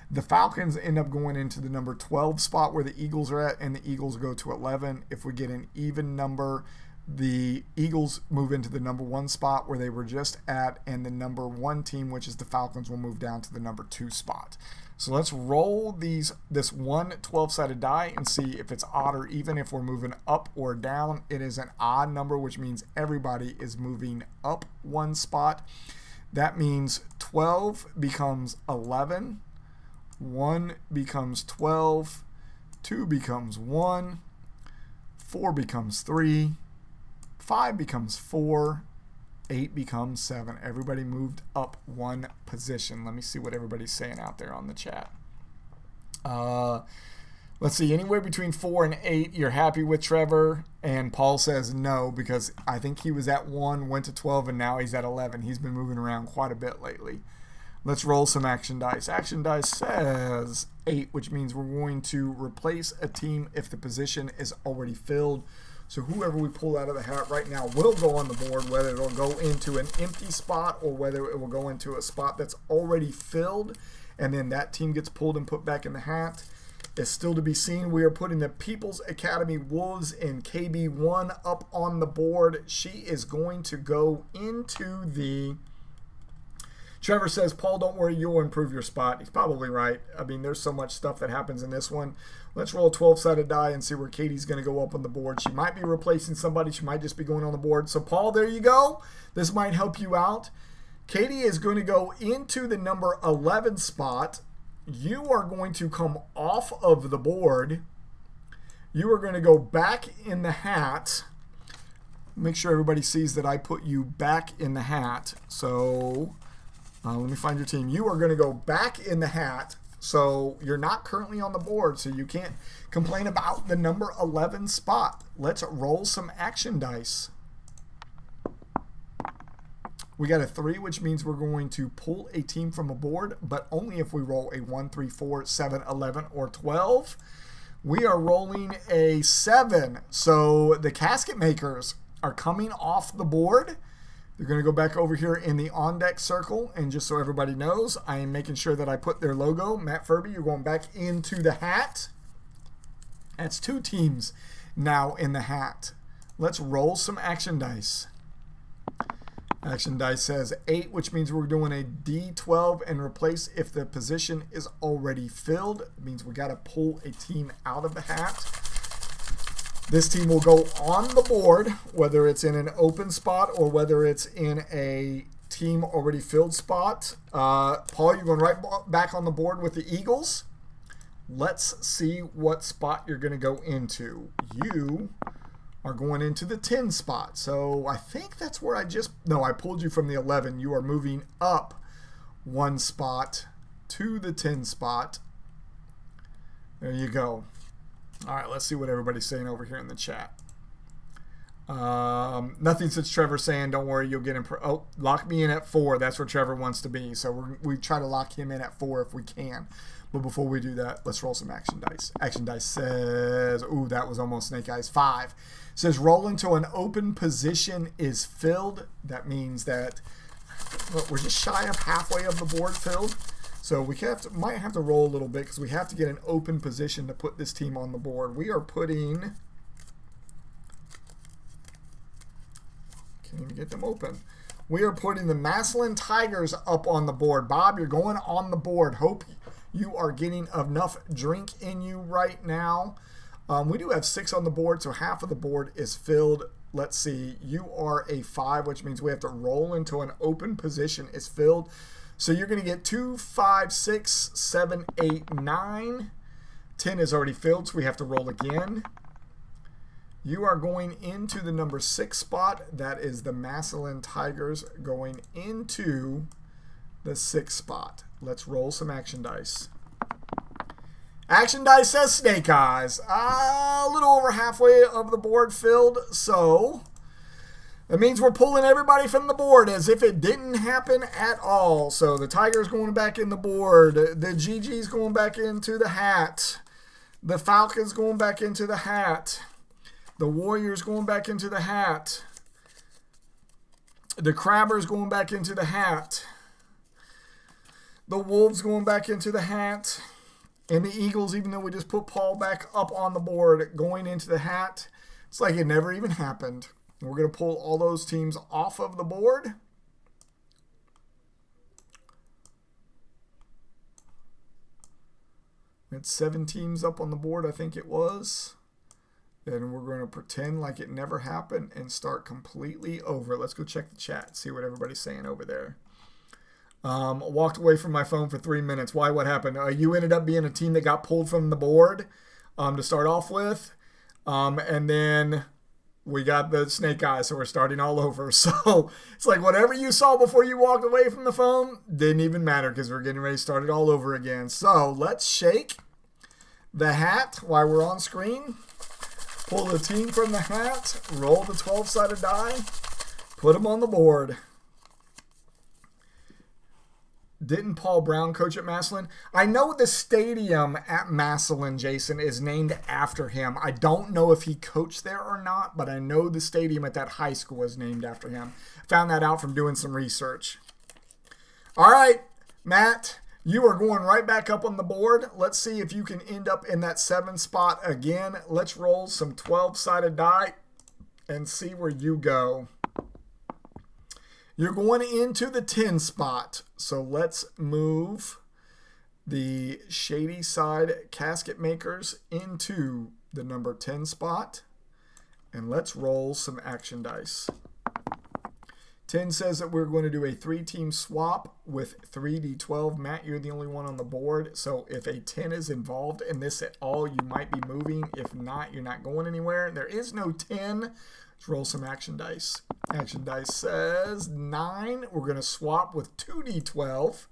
the Falcons end up going into the number 12 spot where the Eagles are at, and the Eagles go to 11. If we get an even number, The Eagles move into the number 1 spot where they were just at, and the number 1 team, which is the Falcons, will move down to the number 2 spot. So let's roll this one 12-sided die and see if it's odd or even. If we're moving up or down, it is an odd number, which means everybody is moving up 1 spot. That means 12 becomes 11, 1 becomes 12, 2 becomes 1, 4 becomes 3, 5 becomes 4, 8 becomes 7. Everybody moved up 1 position. Let me see what everybody's saying out there on the chat. Let's see. Anywhere between 4 and 8, you're happy with Trevor. And Paul says no, because I think he was at 1, went to 12, and now he's at 11. He's been moving around quite a bit lately. Let's roll some action dice. Action dice says 8, which means we're going to replace a team if the position is already filled. So whoever we pull out of the hat right now will go on the board, whether it'll go into an empty spot or whether it will go into a spot that's already filled, and then that team gets pulled and put back in the hat. It's still to be seen. We are putting the People's Academy Wolves in KB1 up on the board. She is going to go into the... Trevor says, Paul, don't worry, you'll improve your spot. He's probably right. I mean, there's so much stuff that happens in this one. Let's roll a 12-sided die and see where Katie's going to go up on the board. She might be replacing somebody. She might just be going on the board. So, Paul, there you go. This might help you out. Katie is going to go into the number 11 spot. You are going to come off of the board. You are going to go back in the hat. Make sure everybody sees that I put you back in the hat. So... let me find your team. You are going to go back in the hat. So you're not currently on the board, so you can't complain about the number 11 spot. Let's roll some action dice. We got a 3, which means we're going to pull a team from a board, but only if we roll a 1, 3, 4, 7, 11, or 12. We are rolling a 7. So the casket makers are coming off the board. They're going to go back over here in the on-deck circle, and just so everybody knows, I am making sure that I put their logo. Matt Furby, you're going back into the hat. That's 2 teams now in the hat. Let's roll some action dice. Action dice says 8, which means we're doing a D12 and replace if the position is already filled. It means we got to pull a team out of the hat. This team will go on the board, whether it's in an open spot or whether it's in a team already filled spot. Paul, you're going right back on the board with the Eagles. Let's see what spot you're going to go into. You are going into the 10 spot. So I think that's where I pulled you from the 11. You are moving up 1 spot to the 10 spot. There you go. All right, let's see what everybody's saying over here in the chat. Nothing since Trevor saying, don't worry, you'll get him. Lock me in at 4. That's where Trevor wants to be. So we try to lock him in at 4 if we can. But before we do that, let's roll some action dice. Action dice says, ooh, that was almost Snake Eyes. 5. It says roll until an open position is filled. That means that we're just shy of halfway of the board filled. So we might have to roll a little bit because we have to get an open position to put this team on the board. We are putting... Can't even get them open. We are putting the Massillon Tigers up on the board. Bob, you're going on the board. Hope you are getting enough drink in you right now. We do have 6 on the board, so half of the board is filled. Let's see. You are a 5, which means we have to roll until an open position is filled. So you're going to get 2, 5, 6, 7, 8, 9. 10 is already filled, so we have to roll again. You are going into the number 6 spot. That is the Massillon Tigers going into the 6th spot. Let's roll some action dice. Action dice says Snake Eyes. A little over halfway of the board filled, so... that means we're pulling everybody from the board as if it didn't happen at all. So the Tigers going back in the board. The GG's going back into the hat. The Falcons going back into the hat. The Warriors going back into the hat. The Crabbers going back into the hat. The Wolves going back into the hat. And the Eagles, even though we just put Paul back up on the board, going into the hat. It's like it never even happened. We're going to pull all those teams off of the board. We had 7 teams up on the board, I think it was. Then we're going to pretend like it never happened and start completely over. Let's go check the chat, see what everybody's saying over there. Walked away from my phone for 3 minutes. Why? What happened? You ended up being a team that got pulled from the board to start off with. And then we got the snake eyes, so we're starting all over. So it's like whatever you saw before you walked away from the phone didn't even matter because we're getting ready to start it all over again. So let's shake the hat while we're on screen. Pull the team from the hat, roll the 12-sided die, put them on the board. Didn't Paul Brown coach at Massillon? I know the stadium at Massillon, Jason, is named after him. I don't know if he coached there or not, but I know the stadium at that high school is named after him. Found that out from doing some research. All right, Matt, you are going right back up on the board. Let's see if you can end up in that 7 spot again. Let's roll some 12-sided die and see where you go. You're going into the 10 spot. So let's move the Shady Side Casket Makers into the number 10 spot. And let's roll some action dice. 10 says that we're going to do a 3-team swap with 3d12. Matt, you're the only one on the board. So if a 10 is involved in this at all, you might be moving. If not, you're not going anywhere. There is no 10. Let's roll some action dice. Action dice says 9. We're going to swap with 2d12.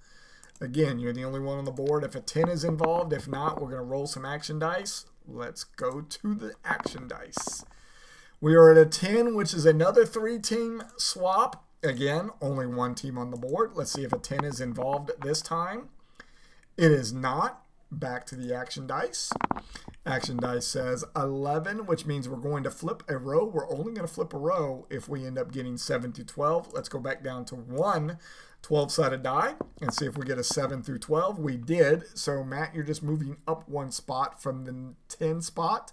Again, you're the only one on the board. If a 10 is involved, if not, we're going to roll some action dice. Let's go to the action dice. We are at a 10, which is another 3-team swap. Again, only 1 team on the board. Let's see if a 10 is involved this time. It is not. Back to the action dice. Action dice says 11, which means we're going to flip a row. We're only going to flip a row if we end up getting 7 through 12. Let's go back down to 1 12-sided die and see if we get a 7 through 12. We did. So, Matt, you're just moving up 1 spot from the 10 spot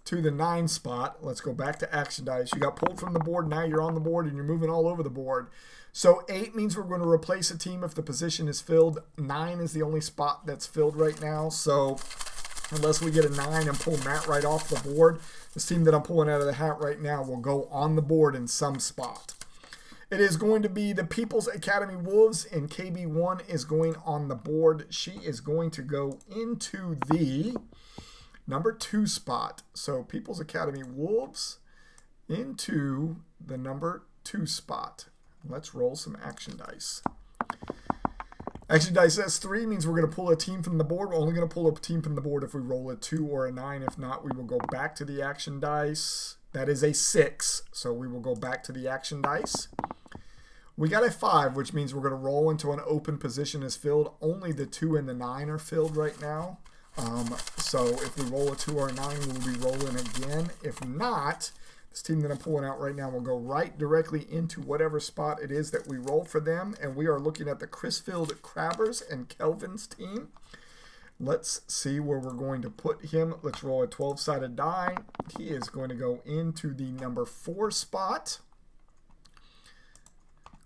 to the 9 spot. Let's go back to action dice. You got pulled from the board. Now you're on the board and you're moving all over the board. So 8 means we're going to replace a team if the position is filled. 9 is the only spot that's filled right now. So unless we get a 9 and pull Matt right off the board, this team that I'm pulling out of the hat right now will go on the board in some spot. It is going to be the People's Academy Wolves, and KB1 is going on the board. She is going to go into the number 2 spot. So People's Academy Wolves into the number 2 spot. Let's roll some action dice. Action dice says 3 means we're going to pull a team from the board. We're only going to pull a team from the board if we roll a 2 or a 9. If not, we will go back to the action dice. That is a 6, so we will go back to the action dice. We got a 5, which means we're going to roll into an open position is filled. Only the 2 and the 9 are filled right now. So if we roll a 2 or a 9, we'll be rolling again. If not, this team that I'm pulling out right now will go right directly into whatever spot it is that we roll for them. And we are looking at the Chrisfield Crabbers and Kelvin's team. Let's see where we're going to put him. Let's roll a 12-sided die. He is going to go into the number 4 spot.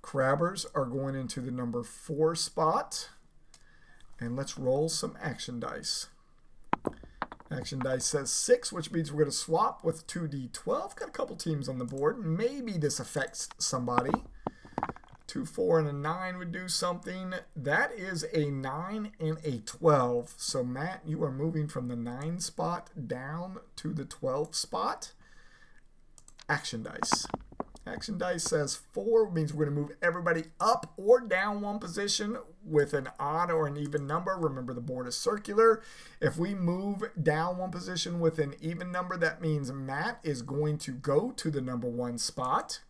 Crabbers are going into the number 4 spot. And let's roll some action dice. Action dice says 6, which means we're going to swap with 2d12. Got a couple teams on the board. Maybe this affects somebody. 2, 4, and a 9 would do something. That is a 9 and a 12. So, Matt, you are moving from the 9 spot down to the 12 spot. Action dice. Action dice says 4, means we're going to move everybody up or down 1 position with an odd or an even number. Remember, the board is circular. If we move down 1 position with an even number, that means Matt is going to go to the number 1 spot.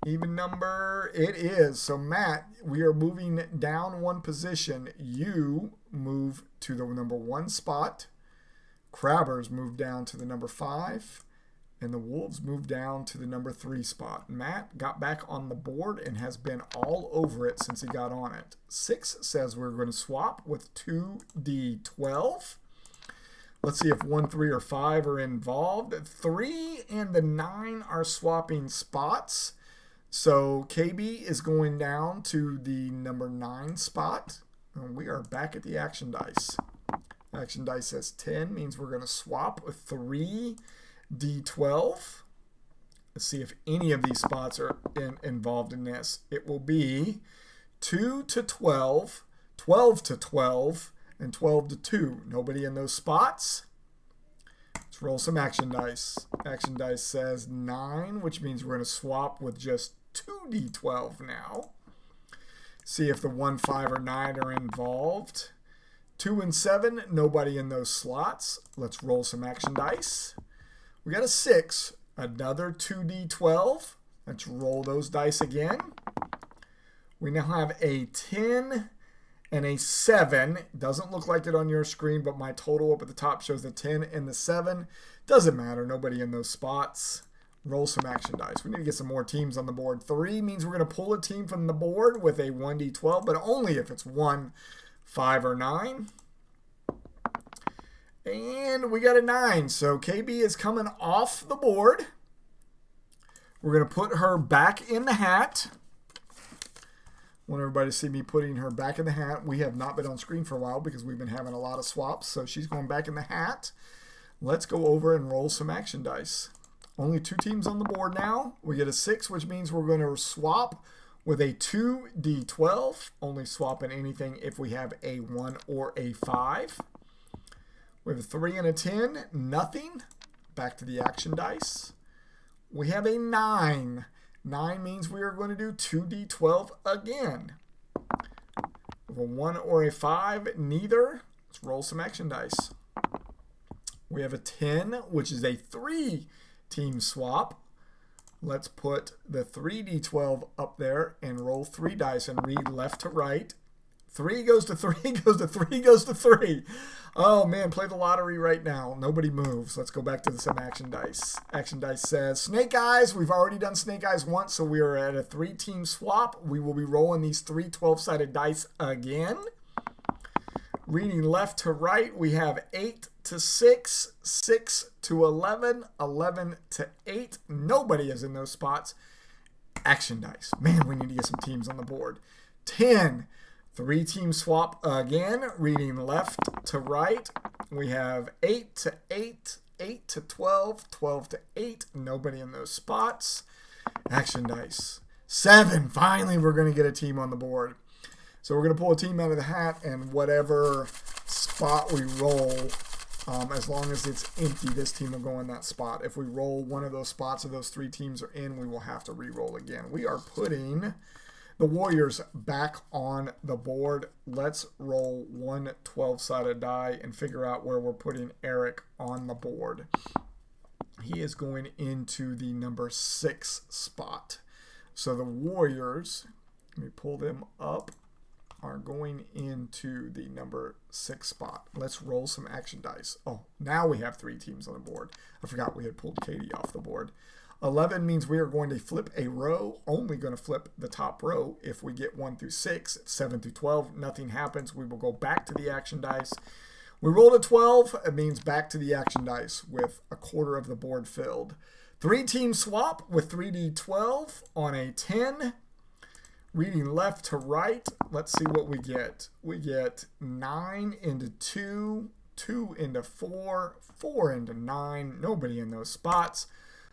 Even number it is. So, Matt, we are moving down 1 position. You move to the number 1 spot. Crabbers move down to the number 5. And the Wolves moved down to the number 3 spot. Matt got back on the board and has been all over it since he got on it. 6 says we're going to swap with 2d12. Let's see if 1, 3, or 5 are involved. 3 and the 9 are swapping spots. So KB is going down to the number 9 spot. And we are back at the action dice. Action dice says 10 means we're going to swap a 3 D12. Let's see if any of these spots are involved in this. It will be 2 to 12, 12 to 12, and 12 to 2. Nobody in those spots. Let's roll some action dice. Action dice says 9, which means we're going to swap with just 2d12 now. See if the 1, 5, or 9 are involved. 2 and 7, nobody in those slots. Let's roll some action dice. We got a 6, another 2d12. Let's roll those dice again. We now have a 10 and a 7. Doesn't look like it on your screen, but my total up at the top shows the 10 and the 7. Doesn't matter, nobody in those spots. Roll some action dice. We need to get some more teams on the board. 3 means we're going to pull a team from the board with a 1d12, but only if it's 1, 5, or 9. And we got a 9, so KB is coming off the board. We're going to put her back in the hat. I want everybody to see me putting her back in the hat. We have not been on screen for a while because we've been having a lot of swaps, so she's going back in the hat. Let's go over and roll some action dice. Only 2 teams on the board now. We get a 6, which means we're going to swap with a 2d12. Only swapping anything if we have a 1 or a 5. We have a 3 and a 10. Nothing. Back to the action dice. We have a 9. 9 means we are going to do 2d12 again. With a 1 or a 5, neither. Let's roll some action dice. We have a 10, which is a 3-team swap. Let's put the 3d12 up there and roll 3 dice and read left to right. 3 goes to 3, goes to 3, goes to 3. Oh man, play the lottery right now. Nobody moves. Let's go back to some action dice. Action dice says snake eyes. We've already done snake eyes once, so we are at a 3-team swap. We will be rolling these 3 12-sided dice again. Reading left to right, we have 8 to 6, 6 to 11, 11 to 8. Nobody is in those spots. Action dice. Man, we need to get some teams on the board. 10. 3-team swap again. Reading left to right, we have 8 to 8, 8 to 12, 12 to 8. Nobody in those spots. Action dice. 7. Finally, we're going to get a team on the board. So we're going to pull a team out of the hat, and whatever spot we roll, as long as it's empty, this team will go in that spot. If we roll one of those spots of those 3 teams are in, we will have to re-roll again. We are putting the Warriors back on the board. Let's roll 1 12-sided die and figure out where we're putting Eric on the board. He is going into the number 6 spot. So the Warriors, let me pull them up, are going into the number 6 spot. Let's roll some action dice. Oh, now we have 3 teams on the board. I forgot we had pulled Katie off the board. 11 means we are going to flip a row. Only going to flip the top row if we get 1 through 6. 7 through 12, nothing happens. We will go back to the action dice. We rolled a 12. It means back to the action dice with a quarter of the board filled. 3-team swap with 3d12 on a 10. Reading left to right, let's see what we get. We get 9 into 2, 2 into 4, 4 into 9. Nobody in those spots.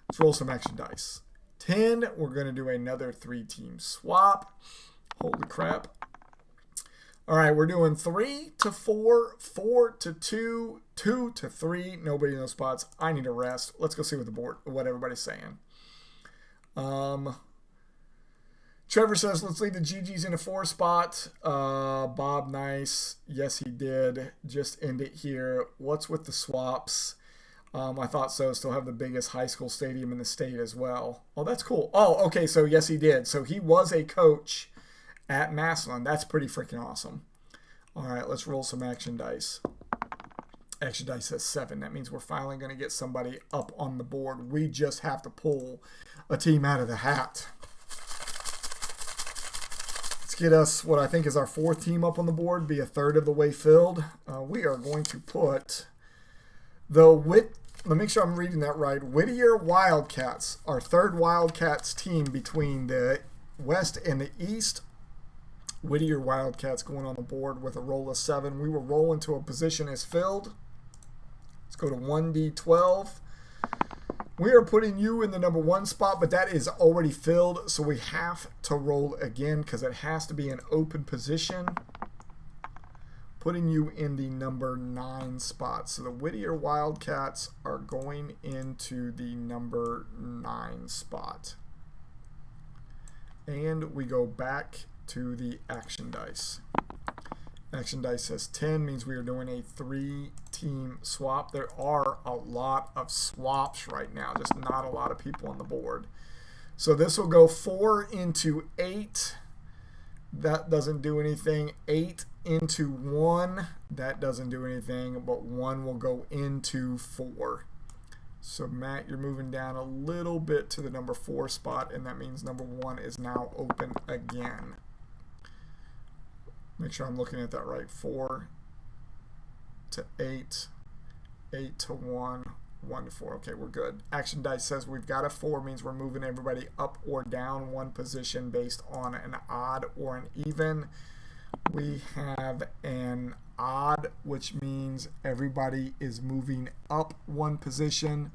Let's roll some action dice. 10, we're going to do another 3-team swap. Holy crap. All right, we're doing 3 to 4, 4 to 2, 2 to 3. Nobody in those spots. I need a rest. Let's go see what everybody's saying. Trevor says, let's leave the GGs in a 4 spot. Bob, nice. Yes, he did. Just end it here. What's with the swaps? I thought so. Still have the biggest high school stadium in the state as well. Oh, that's cool. Oh, okay. So, yes, he did. So, he was a coach at Massillon. That's pretty freaking awesome. All right, let's roll some action dice. Action dice says 7. That means we're finally going to get somebody up on the board. We just have to pull a team out of the hat. Let's get us what I think is our 4th team up on the board, be a third of the way filled. We are going to put Let me make sure I'm reading that right. Whittier Wildcats, our third Wildcats team between the West and the East. Whittier Wildcats going on the board with a roll of 7. We will roll into a position as filled. Let's go to 1d12. We are putting you in the number 1 spot, but that is already filled, so we have to roll again because it has to be an open position. Putting you in the number 9 spot. So the Whittier Wildcats are going into the number 9 spot. And we go back to the action dice. Action dice says 10, means we are doing a 3-team swap. There are a lot of swaps right now, just not a lot of people on the board. So this will go 4 into 8. That doesn't do anything. 8 into 1. That doesn't do anything, but 1 will go into 4. So Matt, you're moving down a little bit to the number 4 spot, and that means number 1 is now open again. Make sure I'm looking at that right. 4 to 8, 8 to 1, 1 to 4. Okay, we're good. Action dice says we've got a 4, means we're moving everybody up or down 1 position based on an odd or an even. We have an odd, which means everybody is moving up 1 position.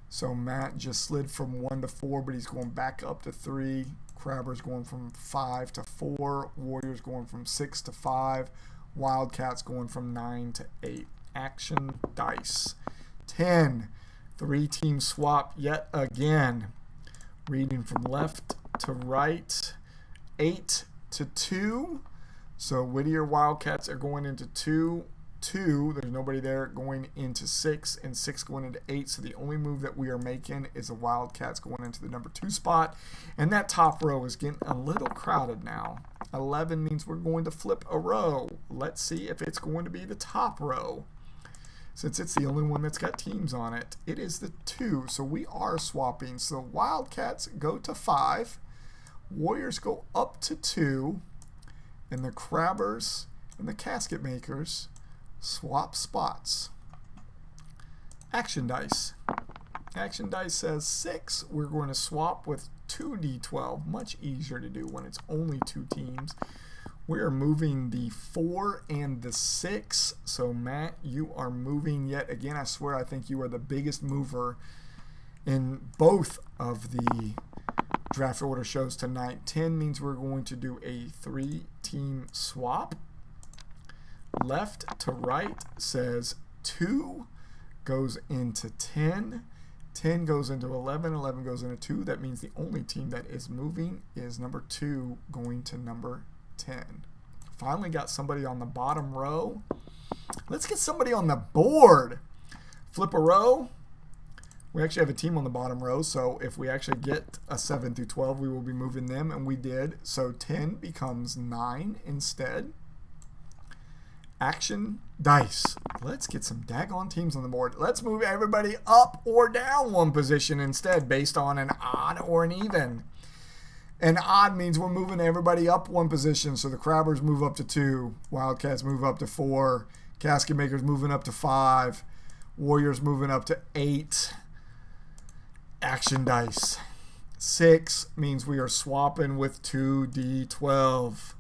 So Matt just slid from 1 to 4, but he's going back up to 3. Crabber's going from 5 to 4. Warriors going from 6 to 5. Wildcats going from 9 to 8. Action dice. 10. 3-team swap yet again. Reading from left to right. 8 to 2. So Whittier Wildcats are going into 2. 2, there's nobody there, going into 6, and 6 going into 8. So the only move that we are making is the Wildcats going into the number 2 spot. And that top row is getting a little crowded now. 11 means we're going to flip a row. Let's see if it's going to be the top row. Since it's the only one that's got teams on it, it is the 2. So we are swapping. So Wildcats go to 5. Warriors go up to 2. And the Crabbers and the Casket Makers swap spots. Action dice. Action dice says 6. We're going to swap with 2d12. Much easier to do when it's only 2 teams. We are moving the 4 and the 6. So Matt, you are moving yet again. I swear I think you are the biggest mover in both of the draft order shows tonight. 10 means we're going to do a 3-team swap. Left to right says 2 goes into 10. 10 goes into 11. 11 goes into 2. That means the only team that is moving is number 2 going to number 10. Finally got somebody on the bottom row. Let's get somebody on the board. Flip a row. We actually have a team on the bottom row, so if we actually get a 7 through 12, we will be moving them, and we did. So 10 becomes 9 instead. Action dice. Let's get some daggone teams on the board. Let's move everybody up or down 1 position instead based on an odd or an even. An odd means we're moving everybody up 1 position. So the Crabbers move up to 2. Wildcats move up to 4. Casket Makers moving up to 5. Warriors moving up to 8. Action dice. 6 means we are swapping with 2d12.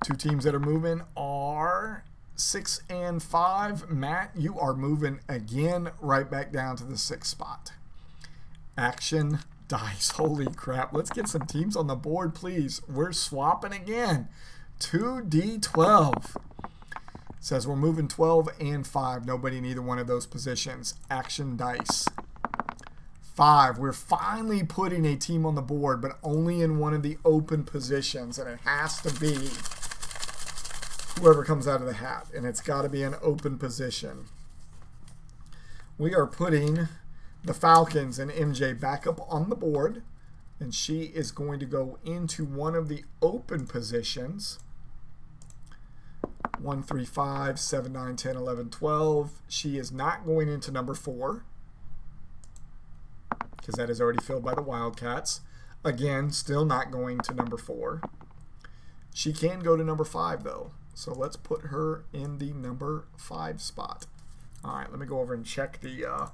2 teams that are moving are 6 and 5. Matt, you are moving again right back down to the 6th spot. Action dice. Holy crap. Let's get some teams on the board, please. We're swapping again. 2d12. It says we're moving 12 and 5. Nobody in either one of those positions. Action dice. 5. We're finally putting a team on the board, but only in one of the open positions, and it has to be whoever comes out of the hat, and it's got to be an open position. We are putting the Falcons and MJ back up on the board, and she is going to go into one of the open positions. 1, 3, 5, 7, 9, 10, 11, 12. She is not going into number 4. Because that is already filled by the Wildcats. Again, still not going to number 4. She can go to number 5, though. So let's put her in the number 5 spot. All right, let me go over and check the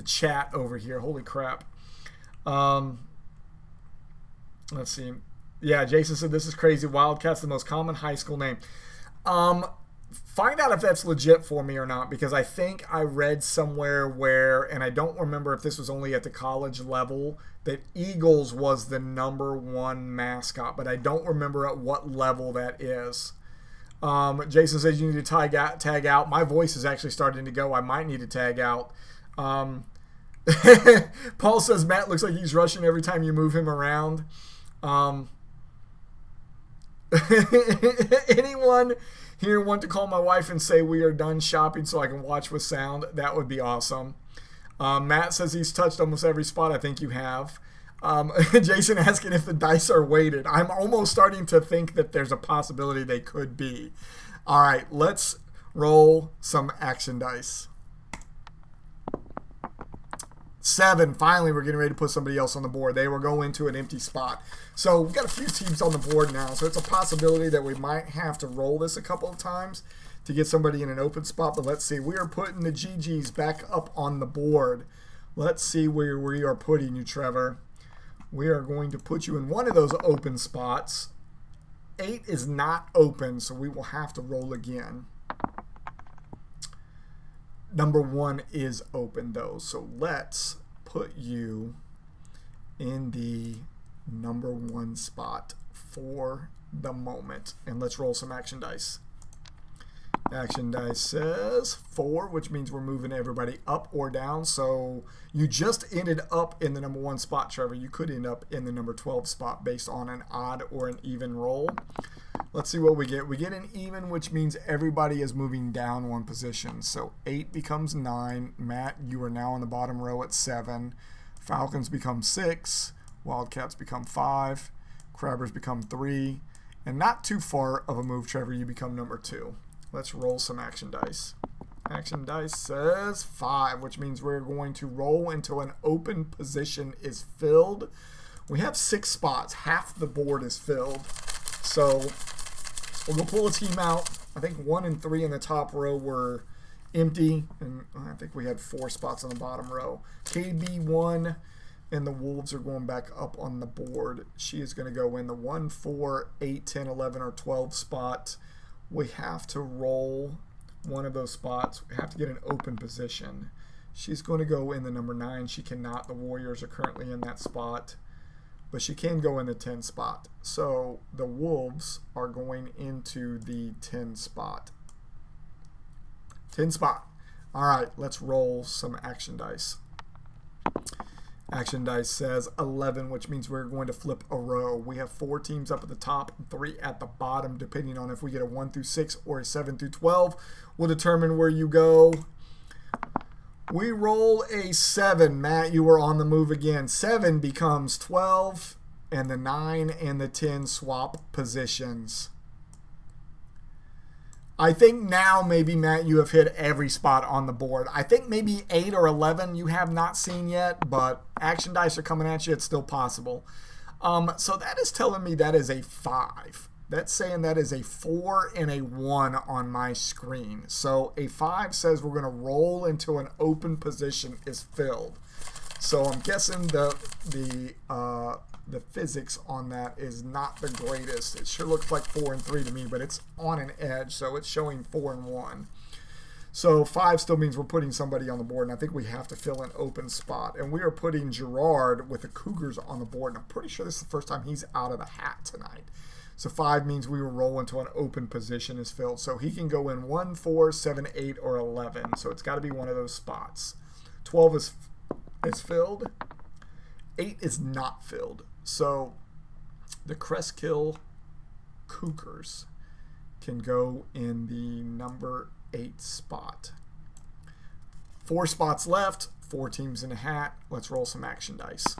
chat over here. Holy crap. Let's see. Yeah, Jason said this is crazy. Wildcat's the most common high school name. Find out if that's legit for me or not, because I think I read somewhere where, and I don't remember if this was only at the college level, that Eagles was the #1 mascot, but I don't remember at what level that is. Jason says you need to tag out. My voice is actually starting to go. I might need to tag out. Paul says Matt looks like he's rushing every time you move him around. Anyone here want to call my wife and say we are done shopping so I can watch with sound? That would be awesome. Matt says he's touched almost every spot. I think you have. Jason asking if the dice are weighted. I'm almost starting to think that there's a possibility they could be. All right, let's roll some action dice. 7. Finally, we're getting ready to put somebody else on the board. They will go into an empty spot. So we've got a few teams on the board now. So it's a possibility that we might have to roll this a couple of times to get somebody in an open spot. But let's see. We are putting the GGs back up on the board. Let's see where we are putting you, Trevor. We are going to put you in one of those open spots. 8 is not open, so we will have to roll again. #1 is open, though, so let's put you in the #1 spot for the moment. And let's roll some action dice. Action dice says 4, which means we're moving everybody up or down. So you just ended up in the #1 spot, Trevor. You could end up in the #12 spot based on an odd or an even roll. Let's see what we get. We get an even, which means everybody is moving down 1 position. So 8 becomes 9. Matt, you are now on the bottom row at 7. Falcons become 6. Wildcats become 5. Crabbers become 3. And not too far of a move, Trevor, you become #2. Let's roll some action dice. Action dice says 5, which means we're going to roll until an open position is filled. We have 6 spots. Half the board is filled. So we'll go pull a team out. I think 1 and 3 in the top row were empty, and I think we had 4 spots on the bottom row. KB1 and the Wolves are going back up on the board. She is going to go in the 1, 4, 8, 10, 11, or 12 spot. We have to roll one of those spots. We have to get an open position. She's going to go in the #9. She cannot. The Warriors are currently in that spot, but she can go in the 10 spot. So the Wolves are going into the 10 spot. 10 spot. All right, let's roll some action dice. Action dice says 11, which means we're going to flip a row. We have 4 teams up at the top and 3 at the bottom, depending on if we get a 1 through 6 or a 7 through 12. We'll determine where you go. We roll a 7. Matt, you are on the move again. 7 becomes 12, and the 9 and the 10 swap positions. I think now maybe, Matt, you have hit every spot on the board. I think maybe 8 or 11 you have not seen yet, but action dice are coming at you. It's still possible. So that is telling me that is a 5. That's saying that is a 4 and a 1 on my screen. So a 5 says we're going to roll until an open position is filled. So I'm guessing the physics on that is not the greatest. It sure looks like 4 and 3 to me, but it's on an edge, so it's showing 4 and 1. So 5 still means we're putting somebody on the board, and I think we have to fill an open spot. And we are putting Gerard with the Cougars on the board, and I'm pretty sure this is the first time he's out of the hat tonight. So 5 means we will roll until an open position is filled. So he can go in 1, 4, 7, 8, or 11. So it's got to be one of those spots. 12 is filled. 8 is not filled. So the Crestkill Cougars can go in the #8 spot. 4 spots left, 4 teams in a hat. Let's roll some action dice.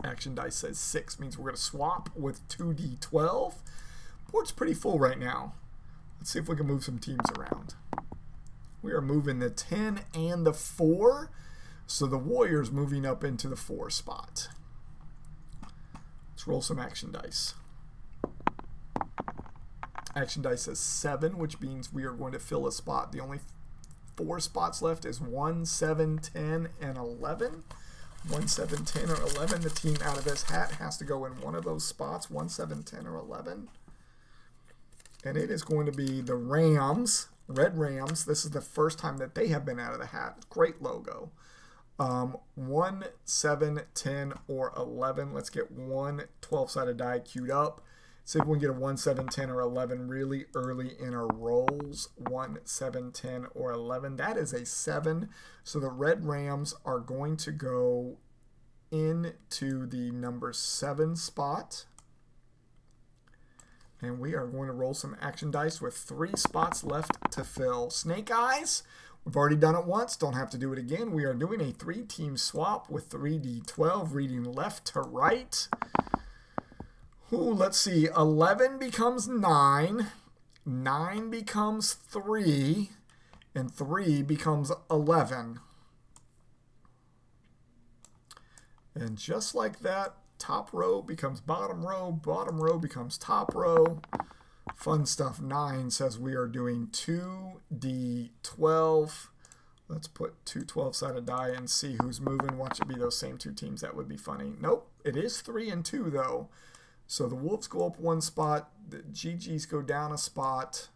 Action dice says 6, means we're going to swap with 2d12. Board's pretty full right now. Let's see if we can move some teams around. We are moving the 10 and the 4. So the Warriors moving up into the 4 spot. Let's roll some action dice. Action dice says 7, which means we are going to fill a spot. The only 4 spots left is 1, 7, 10, and 11. 1, 7, 10, or 11. The team out of this hat has to go in one of those spots, 1, 7, 10, or 11. And it is going to be the Rams, Red Rams. This is the first time that they have been out of the hat. Great logo. 1, 7, 10, or 11. Let's get one 12-sided die queued up. See if we can get a 1, 7, 10, or 11 really early in our rolls. 1, 7, 10, or 11. That is a 7. So the Red Rams are going to go into the number 7 spot. And we are going to roll some action dice with 3 spots left to fill. Snake Eyes, we've already done it once. Don't have to do it again. We are doing a 3-team swap with 3D12, reading left to right. Ooh, let's see. 11 becomes 9. 9 becomes 3. And 3 becomes 11. And just like that, top row becomes bottom row becomes top row. Fun stuff. 9 says we are doing 2D12. Let's put 2 12-sided die and see who's moving. Watch it be those same 2 teams. That would be funny. Nope, it is 3 and 2 though. So the Wolves go up 1 spot. The GGs go down a spot.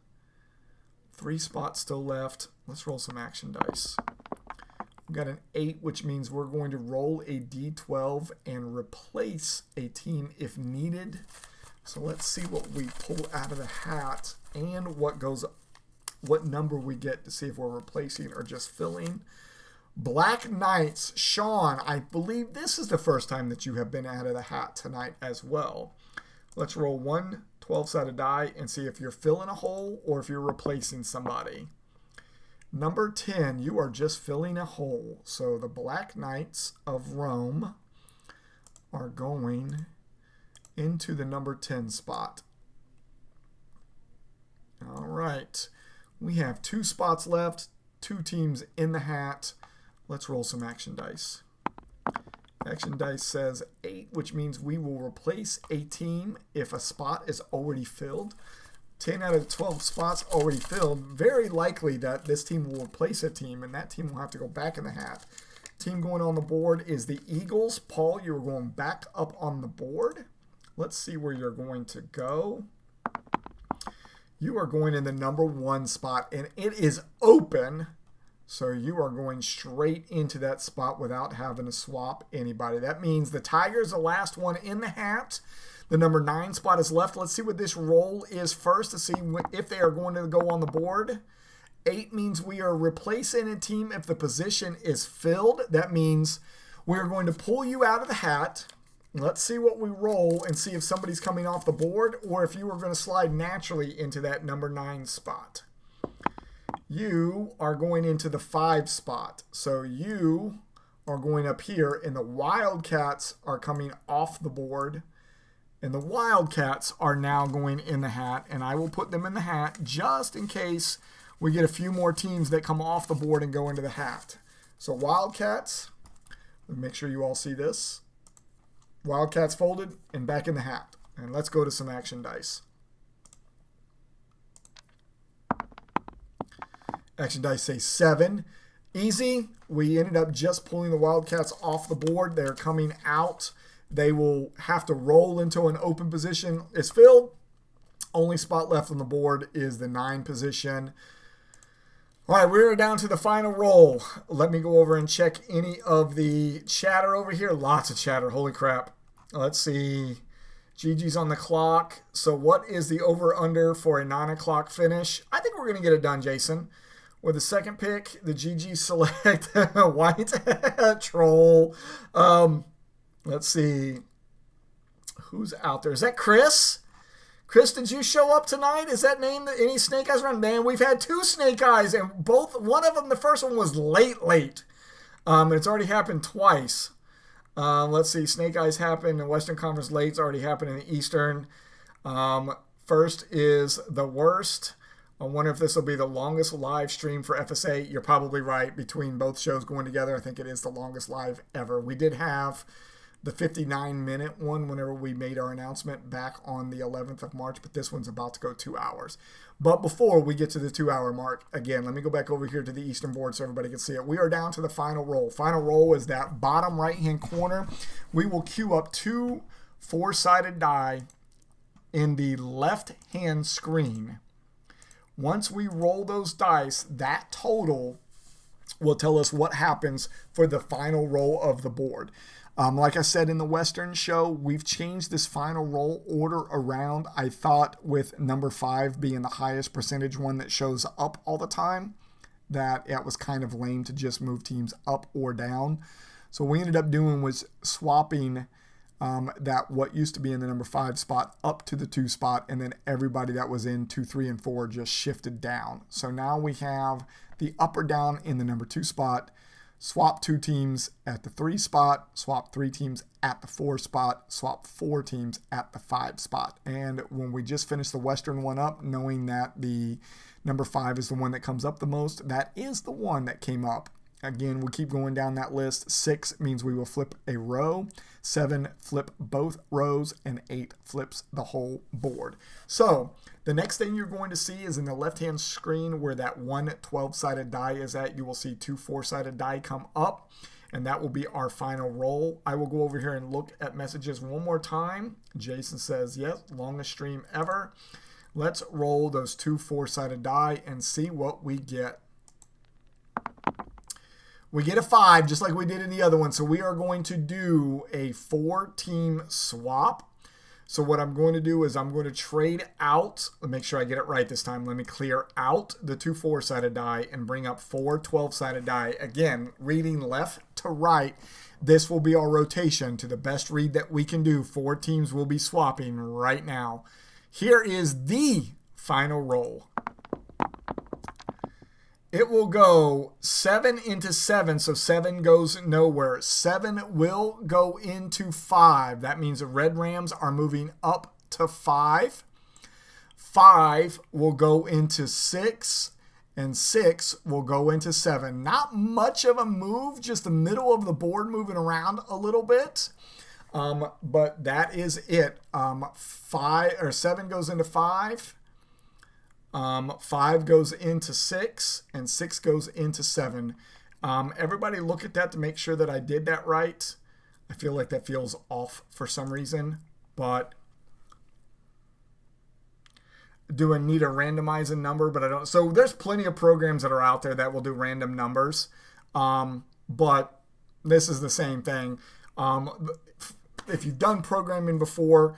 3 spots still left. Let's roll some action dice. We've got an 8, which means we're going to roll a D12 and replace a team if needed. So let's see what we pull out of the hat and what number we get to see if we're replacing or just filling. Black Knights, Sean, I believe this is the first time that you have been out of the hat tonight as well. Let's roll one 12-sided die and see if you're filling a hole or if you're replacing somebody. Number 10, you are just filling a hole. So the Black Knights of Rome are going into the number 10 spot. All right. We have 2 spots left, 2 teams in the hat. Let's roll some action dice. Action dice says 8, which means we will replace a team if a spot is already filled. 10 out of the 12 spots already filled. Very likely that this team will replace a team, and that team will have to go back in the hat. Team going on the board is the Eagles. Paul, you're going back up on the board. Let's see where you're going to go. You are going in the number 1 spot, and it is open. So you are going straight into that spot without having to swap anybody. That means the Tigers, the last one in the hat. The number 9 spot is left. Let's see what this roll is first to see if they are going to go on the board. 8 means we are replacing a team if the position is filled. That means we are going to pull you out of the hat. Let's see what we roll and see if somebody's coming off the board or if you are going to slide naturally into that number 9 spot. You are going into the 5 spot. So you are going up here, and the Wildcats are coming off the board. And the Wildcats are now going in the hat, and I will put them in the hat just in case we get a few more teams that come off the board and go into the hat. So Wildcats, make sure you all see this. Wildcats folded and back in the hat. And let's go to some action dice. Action dice say 7. Easy. We ended up just pulling the Wildcats off the board. They're coming out. They will have to roll into an open position. It's filled. Only spot left on the board is the 9 position. All right, we're down to the final roll. Let me go over and check any of the chatter over here. Lots of chatter. Holy crap. Let's see. Gigi's on the clock. So what is the over-under for a 9 o'clock finish? I think we're going to get it done, Jason. With the second pick, the GG select white troll. Let's see. Who's out there? Is that Chris? Chris, did you show up tonight? Is that name any Snake Eyes around? Man, we've had 2 Snake Eyes, and one of them, the first one was late. And it's already happened twice. Let's see. Snake Eyes happened in Western Conference late. It's already happened in the Eastern. First is the worst. I wonder if this will be the longest live stream for FSA. You're probably right. Between both shows going together, I think it is the longest live ever. We did have the 59-minute one whenever we made our announcement back on the 11th of March, but this one's about to go 2 hours. But before we get to the 2-hour mark, again, let me go back over here to the Eastern board so everybody can see it. We are down to the final roll. Final roll is that bottom right-hand corner. We will queue up 2 4-sided die in the left-hand screen. Once we roll those dice, that total will tell us what happens for the final roll of the board. Like I said in the Western show, we've changed this final roll order around. I thought with number 5 being the highest percentage one that shows up all the time, that it was kind of lame to just move teams up or down. So what we ended up doing was swapping that what used to be in the number 5 spot up to the 2 spot, and then everybody that was in 2, 3, and 4 just shifted down. So now we have the up or down in the number 2 spot, swap 2 teams at the 3 spot, swap 3 teams at the 4 spot, swap 4 teams at the 5 spot. And when we just finished the Western one up, knowing that the number 5 is the one that comes up the most, that is the one that came up. Again, we keep going down that list. 6 means we will flip a row. 7 flip both rows, and 8 flips the whole board. So the next thing you're going to see is in the left-hand screen where that 1 12-sided die is at. You will see 2 4-sided die come up, and that will be our final roll. I will go over here and look at messages one more time. Jason says, yes, longest stream ever. Let's roll those 2 4-sided die and see what we get. We get a 5, just like we did in the other one. So we are going to do a 4-team swap. So what I'm going to do is I'm going to trade out. Let me make sure I get it right this time. Let me clear out the 2 4-sided die and bring up 4 12-sided die. Again, reading left to right. This will be our rotation to the best read that we can do. 4 teams will be swapping right now. Here is the final roll. It will go 7 into 7, so 7 goes nowhere. 7 will go into 5. That means the Red Rams are moving up to 5. 5 will go into 6, and 6 will go into 7. Not much of a move, just the middle of the board moving around a little bit. But that is it. 7 goes into 5. 5 goes into 6, and 6 goes into 7. Everybody look at that to make sure that I did that right. I feel like that feels off for some reason, but do I need to randomize a number? But I don't. So there's plenty of programs that are out there that will do random numbers, but this is the same thing. If you've done programming before,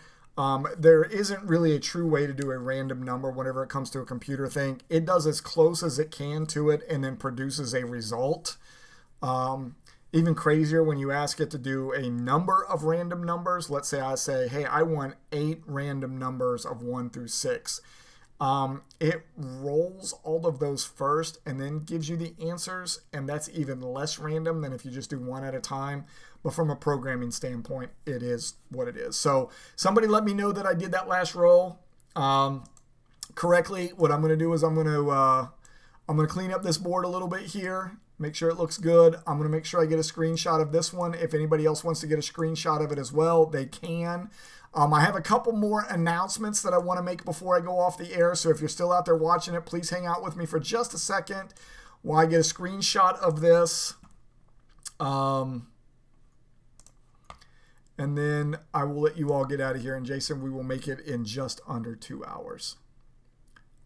there isn't really a true way to do a random number whenever it comes to a computer thing. It does as close as it can to it and then produces a result. Even crazier when you ask it to do a number of random numbers. Let's say I say, hey, I want 8 random numbers of 1 through 6. It rolls all of those first and then gives you the answers, and that's even less random than if you just do one at a time. But from a programming standpoint, it is what it is. So somebody let me know that I did that last roll correctly. What I'm going to do is I'm going to clean up this board a little bit here, make sure it looks good. I'm going to make sure I get a screenshot of this one. If anybody else wants to get a screenshot of it as well, they can. I have a couple more announcements that I want to make before I go off the air. So if you're still out there watching it, please hang out with me for just a second while I get a screenshot of this. And then I will let you all get out of here. And Jason, we will make it in just under 2 hours.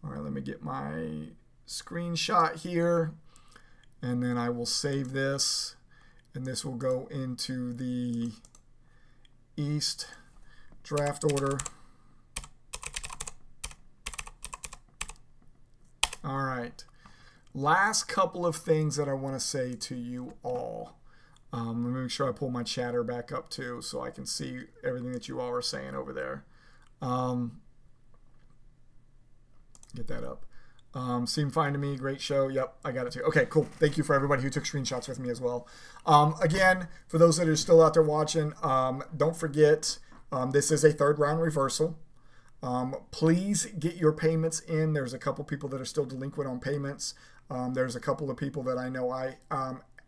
All right, let me get my screenshot here. And then I will save this. And this will go into the East draft order. All right. Last couple of things that I want to say to you all. Let me make sure I pull my chatter back up too so I can see everything that you all are saying over there. Get that up. Seemed fine to me. Great show. Yep, I got it too. Okay, cool. Thank you for everybody who took screenshots with me as well. Again, for those that are still out there watching, don't forget this is a 3rd round reversal. Please get your payments in. There's a couple people that are still delinquent on payments. There's a couple of people that I know I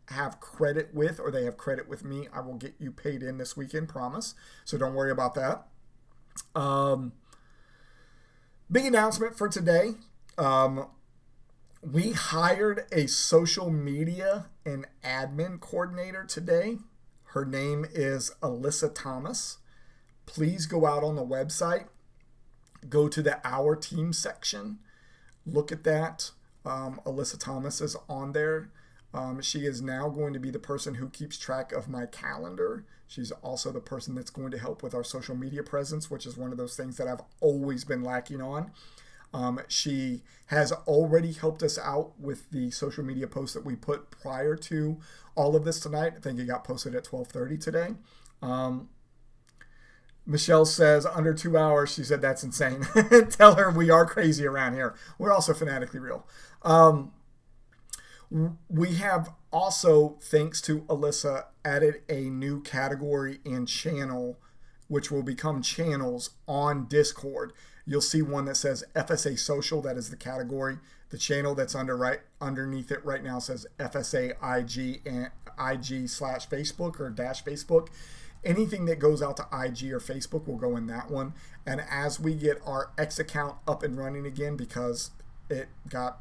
have credit with, or they have credit with me, I will get you paid in this weekend, promise. So don't worry about that. Big announcement for today. We hired a social media and admin coordinator today. Her name is Alyssa Thomas. Please go out on the website, go to the Our Team section, look at that. Alyssa Thomas is on there. She is now going to be the person who keeps track of my calendar. She's also the person that's going to help with our social media presence, which is one of those things that I've always been lacking on. She has already helped us out with the social media post that we put prior to all of this tonight. I think it got posted at 12:30 today. Michelle says under 2 hours. She said that's insane. Tell her we are crazy around here. We're also fanatically real. We have also, thanks to Alyssa, added a new category and channel, which will become channels on Discord. You'll see one that says FSA Social. That is the category. The channel that's underneath it right now says FSA IG and IG/Facebook or -Facebook. Anything that goes out to IG or Facebook will go in that one. And as we get our X account up and running again, because it got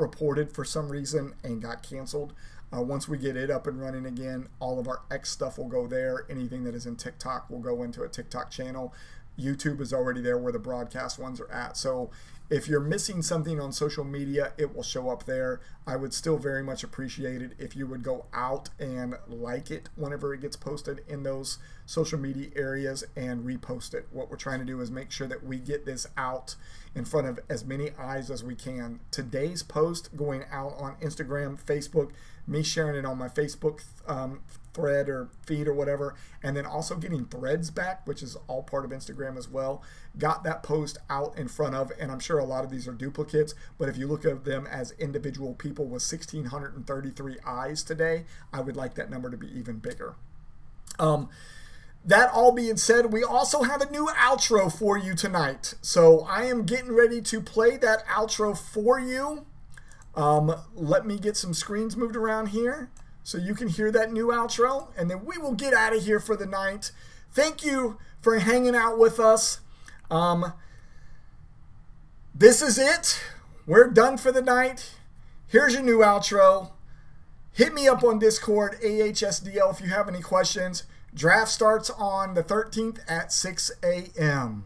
reported for some reason and got canceled. Once we get it up and running again, all of our X stuff will go there. Anything that is in TikTok will go into a TikTok channel. YouTube is already there where the broadcast ones are at. So if you're missing something on social media, it will show up there. I would still very much appreciate it if you would go out and like it whenever it gets posted in those social media areas and repost it. What we're trying to do is make sure that we get this out in front of as many eyes as we can. Today's post going out on Instagram, Facebook, me sharing it on my Facebook thread or feed or whatever, and then also getting threads back, which is all part of Instagram as well. Got that post out in front of, and I'm sure a lot of these are duplicates, but if you look at them as individual people with 1,633 eyes today, I would like that number to be even bigger. That all being said, we also have a new outro for you tonight. So I am getting ready to play that outro for you. Let me get some screens moved around here so you can hear that new outro, and then we will get out of here for the night. Thank you for hanging out with us. This is it. We're done for the night. Here's your new outro. Hit me up on Discord, AHSDL, if you have any questions. Draft starts on the 13th at 6 a.m.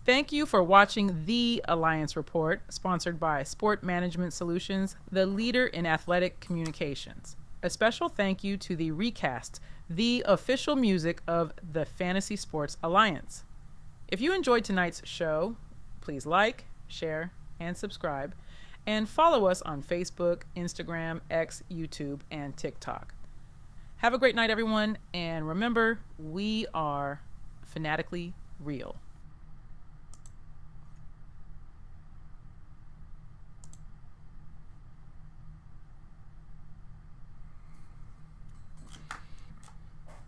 Thank you for watching The Alliance Report, sponsored by Sport Management Solutions, the leader in athletic communications. A special thank you to The Recast, the official music of the Fantasy Sports Alliance. If you enjoyed tonight's show, please like, share, and subscribe, and follow us on Facebook, Instagram, X, YouTube, and TikTok. Have a great night, everyone, and remember, we are fanatically real.